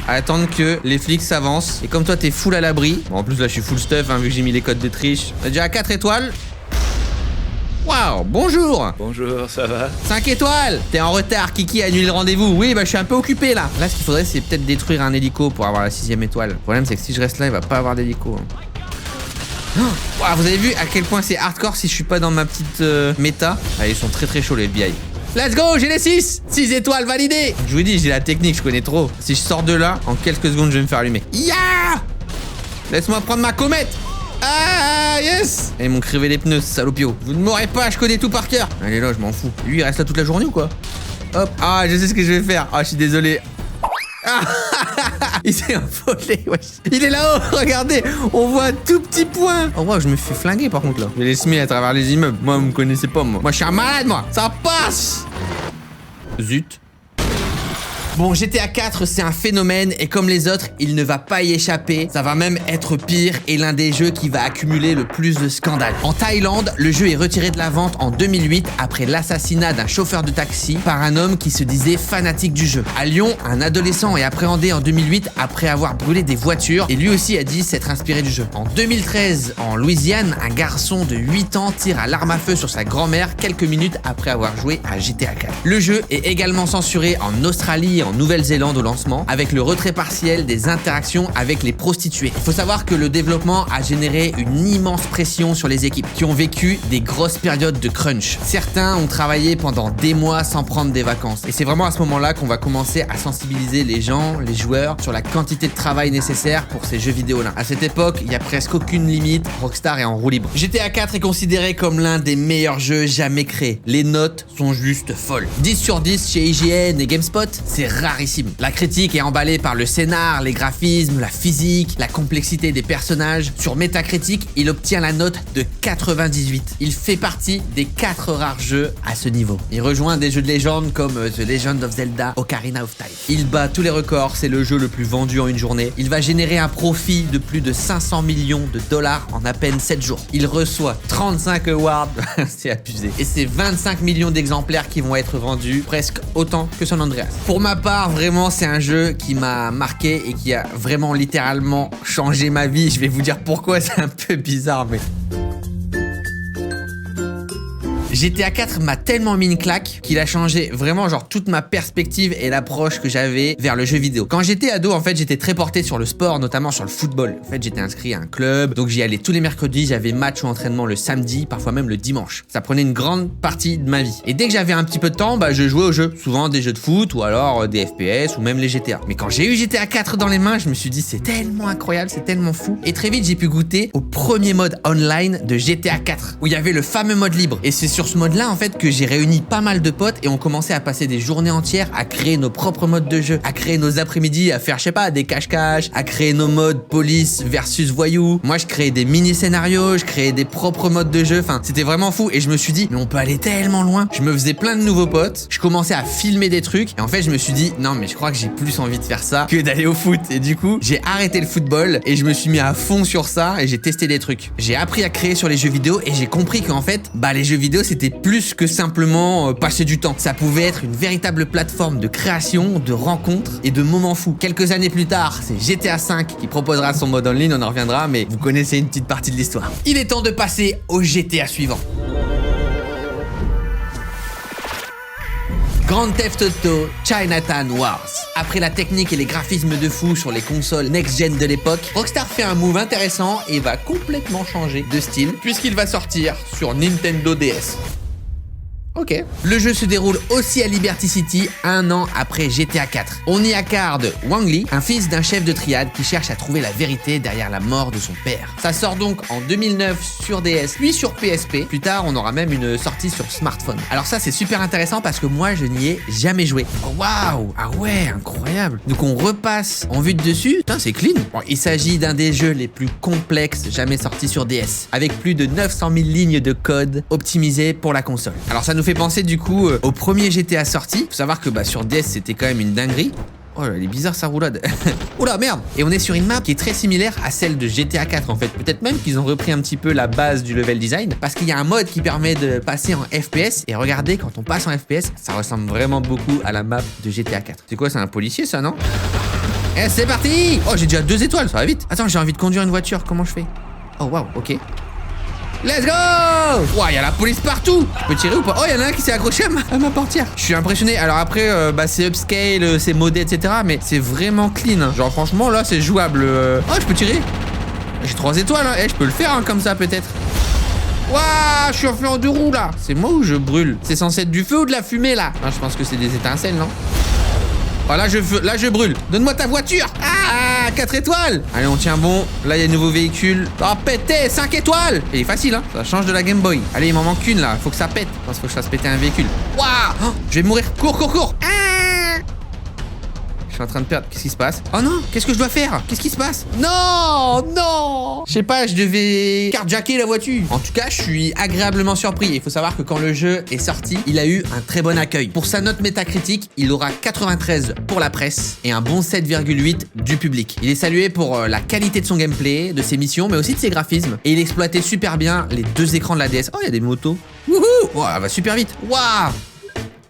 à attendre que les flics s'avancent. Et comme toi t'es full à l'abri. Bon, en plus là je suis full stuff hein, vu que j'ai mis les codes de triche. On est déjà à 4 étoiles. Waouh, bonjour.
Bonjour, ça va?
5 étoiles. T'es en retard, Kiki a annulé le rendez-vous. Oui, bah je suis un peu occupé là. Là, ce qu'il faudrait, c'est peut-être détruire un hélico pour avoir la 6ème étoile. Le problème, c'est que si je reste là, il va pas avoir d'hélico. Oh, wow, vous avez vu à quel point c'est hardcore si je suis pas dans ma petite méta. Ah, ils sont très très chauds les FBI. Let's go, j'ai les 6 étoiles validées. Je vous dis, j'ai la technique, je connais trop. Si je sors de là, en quelques secondes, je vais me faire allumer. Yeah. Laisse-moi prendre ma comète. Ah yes. Et ils m'ont crevé les pneus, salopio. Vous ne m'aurez pas, je connais tout par cœur. Allez là, je m'en fous. Lui, il reste là toute la journée ou quoi? Hop. Ah, je sais ce que je vais faire. Ah, je suis désolé. Ah, il s'est envolé, wesh. Il est là-haut, regardez. On voit un tout petit point. Oh, wow, je me fais flinguer par contre là. Je vais les semer à travers les immeubles. Moi, vous me connaissez pas, moi. Moi, je suis un malade, moi. Ça passe. Zut. Bon, GTA 4, c'est un phénomène et comme les autres, il ne va pas y échapper. Ça va même être pire et l'un des jeux qui va accumuler le plus de scandales. En Thaïlande, le jeu est retiré de la vente en 2008 après l'assassinat d'un chauffeur de taxi par un homme qui se disait fanatique du jeu. À Lyon, un adolescent est appréhendé en 2008 après avoir brûlé des voitures et lui aussi a dit s'être inspiré du jeu. En 2013, en Louisiane, un garçon de 8 ans tire à l'arme à feu sur sa grand-mère quelques minutes après avoir joué à GTA 4. Le jeu est également censuré en Australie et en Nouvelle-Zélande au lancement, avec le retrait partiel des interactions avec les prostituées. Il faut savoir que le développement a généré une immense pression sur les équipes, qui ont vécu des grosses périodes de crunch. Certains ont travaillé pendant des mois sans prendre des vacances. Et c'est vraiment à ce moment-là qu'on va commencer à sensibiliser les gens, les joueurs, sur la quantité de travail nécessaire pour ces jeux vidéo-là. À cette époque, il n'y a presque aucune limite, Rockstar est en roue libre. GTA 4 est considéré comme l'un des meilleurs jeux jamais créés. Les notes sont juste folles. 10 sur 10 chez IGN et GameSpot, c'est rarissime. La critique est emballée par le scénar, les graphismes, la physique, la complexité des personnages. Sur Metacritic, il obtient la note de 98. Il fait partie des 4 rares jeux à ce niveau. Il rejoint des jeux de légende comme The Legend of Zelda, Ocarina of Time. Il bat tous les records, c'est le jeu le plus vendu en une journée. Il va générer un profit de plus de 500 millions de dollars en à peine 7 jours. Il reçoit 35 awards, c'est abusé. Et c'est 25 millions d'exemplaires qui vont être vendus, presque autant que San Andreas. Pour ma part, vraiment, c'est un jeu qui m'a marqué et qui a vraiment littéralement changé ma vie. Je vais vous dire pourquoi, c'est un peu bizarre, mais... GTA 4 m'a tellement mis une claque qu'il a changé vraiment genre toute ma perspective et l'approche que j'avais vers le jeu vidéo. Quand j'étais ado, en fait, j'étais très porté sur le sport, notamment sur le football. En fait, j'étais inscrit à un club, donc j'y allais tous les mercredis, j'avais match ou entraînement le samedi, parfois même le dimanche. Ça prenait une grande partie de ma vie. Et dès que j'avais un petit peu de temps, bah je jouais aux jeux, souvent des jeux de foot ou alors des FPS ou même les GTA. Mais quand j'ai eu GTA 4 dans les mains, je me suis dit c'est tellement incroyable, c'est tellement fou. Et très vite, j'ai pu goûter au premier mode online de GTA 4 où il y avait le fameux mode libre. Et c'est sur ce mode-là, en fait, que j'ai réuni pas mal de potes et on commençait à passer des journées entières à créer nos propres modes de jeu, à créer nos après-midi, à faire, je sais pas, des cache-cache, à créer nos modes police versus voyou. Moi, je créais des mini-scénarios, je créais des propres modes de jeu. Enfin, c'était vraiment fou et je me suis dit, mais on peut aller tellement loin. Je me faisais plein de nouveaux potes, je commençais à filmer des trucs et en fait, je me suis dit, non, mais je crois que j'ai plus envie de faire ça que d'aller au foot. Et du coup, j'ai arrêté le football et je me suis mis à fond sur ça et j'ai testé des trucs. J'ai appris à créer sur les jeux vidéo et j'ai compris qu'en fait, bah, les jeux vidéo, c'était plus que simplement passer du temps. Ça pouvait être une véritable plateforme de création, de rencontres et de moments fous. Quelques années plus tard, c'est GTA 5 qui proposera son mode en ligne, on en reviendra, mais vous connaissez une petite partie de l'histoire. Il est temps de passer au GTA suivant. Grand Theft Auto Chinatown Wars. Après la technique et les graphismes de fou sur les consoles next-gen de l'époque, Rockstar fait un move intéressant et va complètement changer de style puisqu'il va sortir sur Nintendo DS. Ok. Le jeu se déroule aussi à Liberty City, un an après GTA 4. On y incarne Wang Li, un fils d'un chef de triade qui cherche à trouver la vérité derrière la mort de son père. Ça sort donc en 2009 sur DS, puis sur PSP. Plus tard, on aura même une sortie sur smartphone. Alors ça, c'est super intéressant parce que moi, je n'y ai jamais joué. Oh, waouh! Ah ouais, incroyable! Donc on repasse en vue de dessus. Putain, c'est clean! Bon, il s'agit d'un des jeux les plus complexes jamais sortis sur DS, avec plus de 900 000 lignes de code optimisées pour la console. Alors ça nous fait penser du coup au premier GTA sorti. Faut savoir que sur DS c'était quand même une dinguerie. Oh là, elle est bizarre sa roulade. Oula, merde. Et on est sur une map qui est très similaire à celle de GTA 4 en fait. Peut-être même qu'ils ont repris un petit peu la base du level design parce qu'il y a un mode qui permet de passer en FPS. Et regardez, quand on passe en FPS, ça ressemble vraiment beaucoup à la map de GTA 4. C'est quoi, c'est un policier ça, non? Eh, c'est parti! Oh, j'ai déjà 2 étoiles, ça va vite. Attends, j'ai envie de conduire une voiture, comment je fais? Oh waouh, ok. Let's go! Ouah, il y a la police partout! Je peux tirer ou pas? Oh, il y en a un qui s'est accroché à ma portière. Je suis impressionné. Alors après, c'est upscale, c'est modé, etc. Mais c'est vraiment clean. Hein. Genre franchement, là, c'est jouable. Oh, je peux tirer. J'ai 3 étoiles. Hein. Eh, je peux le faire hein, comme ça, peut-être. Ouah, je suis en feu en 2 roues, là. C'est moi ou je brûle? C'est censé être du feu ou de la fumée, là? Ah, je pense que c'est des étincelles, non? Oh, là, je brûle. Donne-moi ta voiture. Ah, 4 étoiles. Allez, on tient bon. Là, il y a un nouveau véhicule. Oh, pété, 5 étoiles. Il est facile, hein. Ça change de la Game Boy. Allez, il m'en manque une, là. Faut que ça pète. Je pense qu'il faut que je fasse péter un véhicule. Waouh, oh, je vais mourir. Cours. Ah, je suis en train de perdre. Qu'est-ce qui se passe? Oh non, qu'est-ce que je dois faire? Qu'est-ce qui se passe? Non. Je sais pas, je devais carjacker la voiture. En tout cas, je suis agréablement surpris. Il faut savoir que quand le jeu est sorti, il a eu un très bon accueil. Pour sa note métacritique, il aura 93 pour la presse et un bon 7,8 du public. Il est salué pour la qualité de son gameplay, de ses missions, mais aussi de ses graphismes. Et il exploitait super bien les 2 écrans de la DS. Oh, il y a des motos. Wouhou! Oh, elle va super vite. Waouh!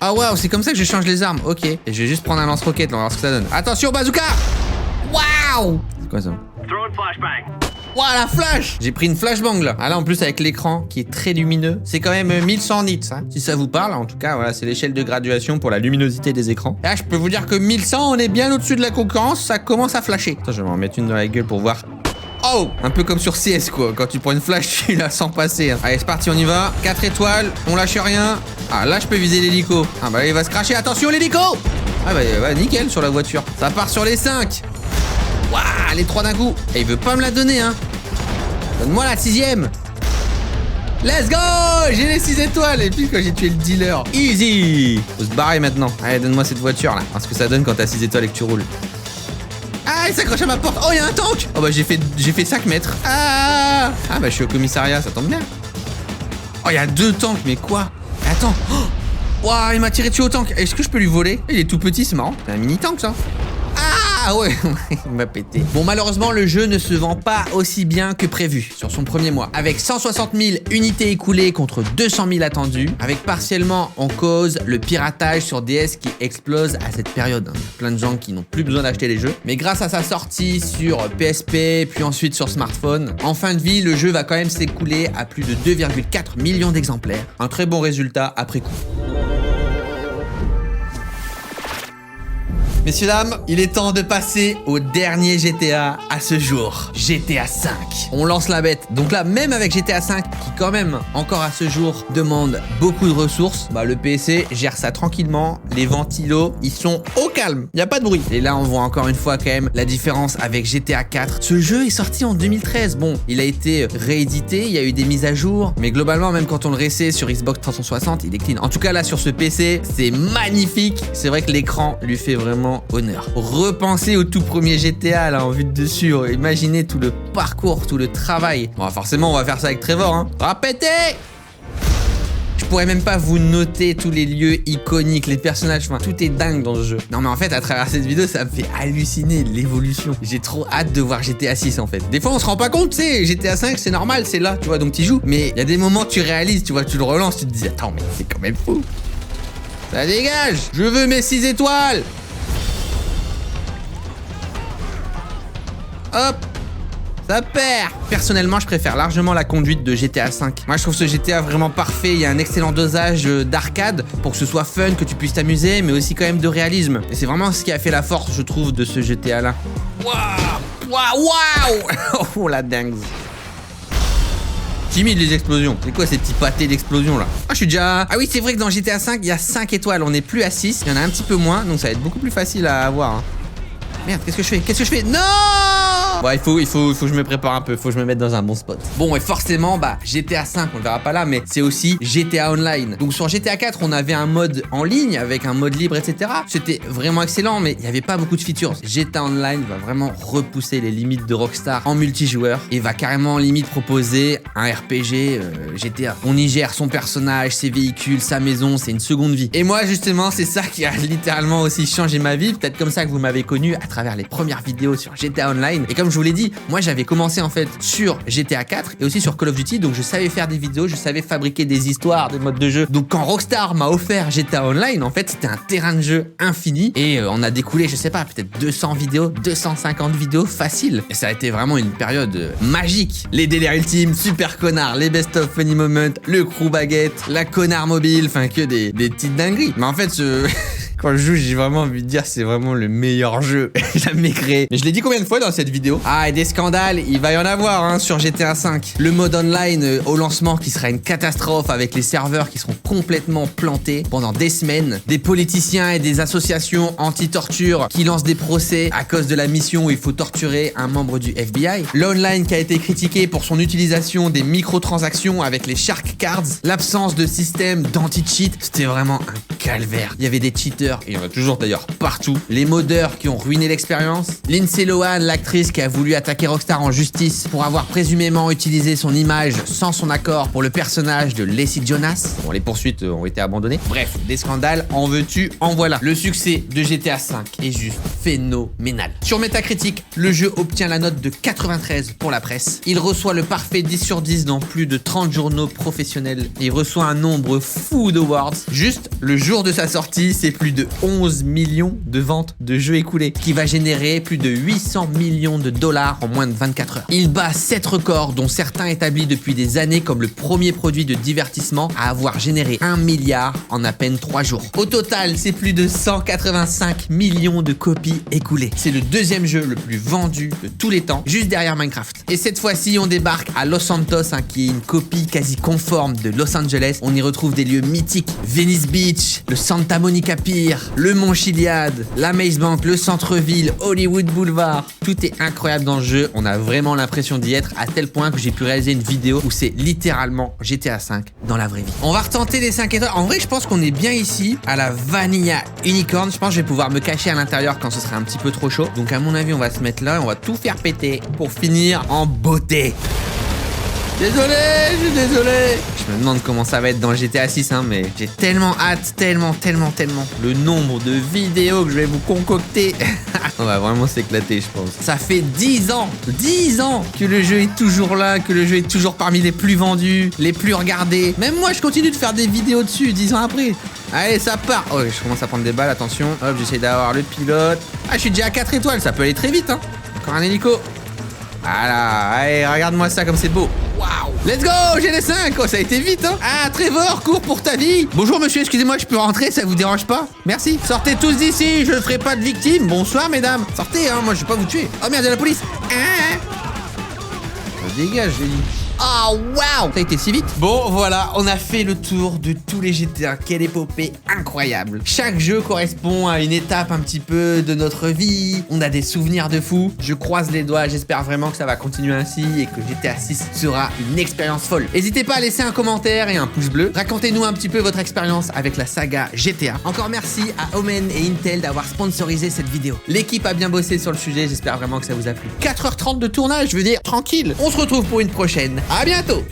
Ah waouh, c'est comme ça que je change les armes. Ok. Et je vais juste prendre un lance-roquette, on va voir ce que ça donne. Attention, bazooka! Waouh! C'est quoi ça? Waouh, la flash! J'ai pris une flashbang là. Ah là, en plus, avec l'écran qui est très lumineux. C'est quand même 1100 nits, hein, si ça vous parle. En tout cas, voilà, c'est l'échelle de graduation pour la luminosité des écrans. Là, je peux vous dire que 1100, on est bien au-dessus de la concurrence. Ça commence à flasher. Attends, je vais m'en mettre une dans la gueule pour voir. Oh! Un peu comme sur CS quoi, quand tu prends une flash, tu la sens passer. Hein. Allez, c'est parti, on y va. 4 étoiles, on lâche rien. Ah, là, je peux viser l'hélico. Ah bah, il va se cracher. Attention, l'hélico! Ah bah, nickel sur la voiture. Ça part sur les 5. Waouh, les 3 d'un coup. Et il veut pas me la donner, hein. Donne-moi la 6ème. Let's go! J'ai les 6 étoiles et puis quand j'ai tué le dealer. Easy! Faut se barrer maintenant. Allez, donne-moi cette voiture là. Parce que ça donne quand t'as 6 étoiles et que tu roules. Ah, il s'accroche à ma porte. Oh, il y a un tank! Oh bah j'ai fait 5 mètres. Ah bah je suis au commissariat, ça tombe bien. Oh, il y a 2 tanks, mais quoi? Attends. Oh, wow, il m'a tiré dessus au tank. Est-ce que je peux lui voler? Il est tout petit, c'est marrant. C'est un mini tank ça. Ah ouais, il m'a pété. Bon, malheureusement, le jeu ne se vend pas aussi bien que prévu sur son premier mois. Avec 160 000 unités écoulées contre 200 000 attendues, avec partiellement en cause le piratage sur DS qui explose à cette période. Plein de gens qui n'ont plus besoin d'acheter les jeux. Mais grâce à sa sortie sur PSP, puis ensuite sur smartphone, en fin de vie, le jeu va quand même s'écouler à plus de 2,4 millions d'exemplaires. Un très bon résultat après coup. Messieurs, dames, il est temps de passer au dernier GTA à ce jour. GTA 5. On lance la bête. Donc là, même avec GTA 5, qui quand même, encore à ce jour, demande beaucoup de ressources, bah le PC gère ça tranquillement. Les ventilos, ils sont au calme. Il n'y a pas de bruit. Et là, on voit encore une fois quand même la différence avec GTA 4. Ce jeu est sorti en 2013. Bon, il a été réédité, il y a eu des mises à jour. Mais globalement, même quand on le réessaie sur Xbox 360, il est clean. En tout cas, là, sur ce PC, c'est magnifique. C'est vrai que l'écran lui fait vraiment honneur. Repensez au tout premier GTA là en vue de dessus. Imaginez tout le parcours, tout le travail. Bon, forcément, on va faire ça avec Trevor, hein. Répétez! Je pourrais même pas vous noter tous les lieux iconiques, les personnages, enfin, tout est dingue dans ce jeu. Non mais en fait, à travers cette vidéo, ça me fait halluciner l'évolution. J'ai trop hâte de voir GTA 6 en fait. Des fois, on se rend pas compte, tu sais, GTA 5, c'est normal, c'est là, tu vois, donc tu joues. Mais il y a des moments que tu réalises, tu vois, tu le relances, tu te dis, attends, mais c'est quand même fou. Ça dégage! Je veux mes 6 étoiles! Hop, ça perd. Personnellement, je préfère largement la conduite de GTA 5. Moi, je trouve ce GTA vraiment parfait. Il y a un excellent dosage d'arcade pour que ce soit fun, que tu puisses t'amuser, mais aussi quand même de réalisme. Et c'est vraiment ce qui a fait la force, je trouve, de ce GTA là. Waouh, waouh, waouh. Oh la dingue. Timide les explosions. C'est quoi ces petits pâtés d'explosion là? Ah, je suis déjà... Ah oui, c'est vrai que dans GTA 5, il y a 5 étoiles. On n'est plus à 6. Il y en a un petit peu moins, donc ça va être beaucoup plus facile à avoir. Hein. Merde, qu'est-ce que je fais? Qu'est-ce que je fais? Non! Ouais, il faut que je me prépare un peu, faut que je me mette dans un bon spot. Bon, et forcément, bah, GTA 5, on le verra pas là, mais c'est aussi GTA Online. Donc sur GTA 4, on avait un mode en ligne avec un mode libre, etc. C'était vraiment excellent, mais il n'y avait pas beaucoup de features. GTA Online va vraiment repousser les limites de Rockstar en multijoueur et va carrément limite proposer un RPG GTA. On y gère son personnage, ses véhicules, sa maison, c'est une seconde vie. Et moi, justement, c'est ça qui a littéralement aussi changé ma vie. Peut-être comme ça que vous m'avez connu à travers les premières vidéos sur GTA Online. Et comme je vous l'ai dit, moi j'avais commencé en fait sur GTA 4 et aussi sur Call of Duty, donc je savais faire des vidéos, je savais fabriquer des histoires, des modes de jeu. Donc quand Rockstar m'a offert GTA Online, en fait c'était un terrain de jeu infini et on a découlé, je sais pas, peut-être 200 vidéos, 250 vidéos facile. Et ça a été vraiment une période magique. Les délires ultimes, super connard, les best of funny moments, le crew baguette, la connard mobile, enfin que des petites dingueries. Mais en fait quand je joue, j'ai vraiment envie de dire c'est vraiment le meilleur jeu jamais créé. Mais je l'ai dit combien de fois dans cette vidéo? Ah, et des scandales, il va y en avoir hein, sur GTA 5. Le mode online au lancement qui sera une catastrophe avec les serveurs qui seront complètement plantés pendant des semaines. Des politiciens et des associations anti-torture qui lancent des procès à cause de la mission où il faut torturer un membre du FBI. L'online qui a été critiqué pour son utilisation des microtransactions avec les Shark Cards. L'absence de système d'anti-cheat. C'était vraiment un calvaire. Il y avait des cheaters, et il y en a toujours d'ailleurs partout. Les modeurs qui ont ruiné l'expérience. Lindsay Lohan, l'actrice qui a voulu attaquer Rockstar en justice pour avoir présumément utilisé son image sans son accord pour le personnage de Lacey Jonas. Bon, les poursuites ont été abandonnées. Bref, des scandales, en veux-tu, en voilà. Le succès de GTA 5 est juste phénoménal. Sur Metacritic, le jeu obtient la note de 93 pour la presse. Il reçoit le parfait 10 sur 10 dans plus de 30 journaux professionnels. Il reçoit un nombre fou d'awards. Juste, le jour de sa sortie, c'est plus de 11 millions de ventes de jeux écoulés, ce qui va générer plus de 800 millions de dollars en moins de 24 heures. Il bat 7 records, dont certains établis depuis des années comme le premier produit de divertissement à avoir généré 1 milliard en à peine 3 jours. Au total, c'est plus de 185 millions de copies écoulées. C'est le deuxième jeu le plus vendu de tous les temps, juste derrière Minecraft. Et cette fois-ci, on débarque à Los Santos, qui est une copie quasi conforme de Los Angeles. On y retrouve des lieux mythiques, Venice Beach, le Santa Monica Pier, Empire, le Mont Chiliad, la Maze Bank, le centre-ville, Hollywood Boulevard. Tout est incroyable dans le jeu. On a vraiment l'impression d'y être à tel point que j'ai pu réaliser une vidéo où c'est littéralement GTA 5 dans la vraie vie. On va retenter les 5 étoiles. En vrai, je pense qu'on est bien ici à la Vanilla Unicorn. Je pense que je vais pouvoir me cacher à l'intérieur quand ce sera un petit peu trop chaud. Donc à mon avis, on va se mettre là et on va tout faire péter pour finir en beauté. Désolé, je suis désolé. Je me demande comment ça va être dans le GTA 6, hein, mais j'ai tellement hâte, tellement. Le nombre de vidéos que je vais vous concocter. On va vraiment s'éclater, je pense. Ça fait 10 ans que le jeu est toujours là, que le jeu est toujours parmi les plus vendus, les plus regardés. Même moi, je continue de faire des vidéos dessus 10 ans après. Allez, ça part. Oh, je commence à prendre des balles, attention. Hop, j'essaie d'avoir le pilote. Ah, je suis déjà à 4 étoiles, ça peut aller très vite, hein. Encore un hélico. Voilà, allez, regarde-moi ça comme c'est beau. Waouh. Let's go, j'ai les 5. Oh, ça a été vite, hein. Ah, Trevor, cours pour ta vie. Bonjour monsieur, excusez-moi, je peux rentrer, ça vous dérange pas? Merci. Sortez tous d'ici, je ne ferai pas de victime. Bonsoir mesdames. Sortez, hein, moi je vais pas vous tuer. Oh merde, il y a la police. Dégage, j'ai dit. Oh waouh, ça a été si vite. Bon voilà, on a fait le tour de tous les GTA. Quelle épopée incroyable. Chaque jeu correspond à une étape un petit peu de notre vie. On a des souvenirs de fou. Je croise les doigts, j'espère vraiment que ça va continuer ainsi et que GTA 6 sera une expérience folle. N'hésitez pas à laisser un commentaire et un pouce bleu. Racontez-nous un petit peu votre expérience avec la saga GTA. Encore merci à Omen et Intel d'avoir sponsorisé cette vidéo. L'équipe a bien bossé sur le sujet, j'espère vraiment que ça vous a plu. 4h30 de tournage, je veux dire, tranquille. On se retrouve pour une prochaine. À bientôt!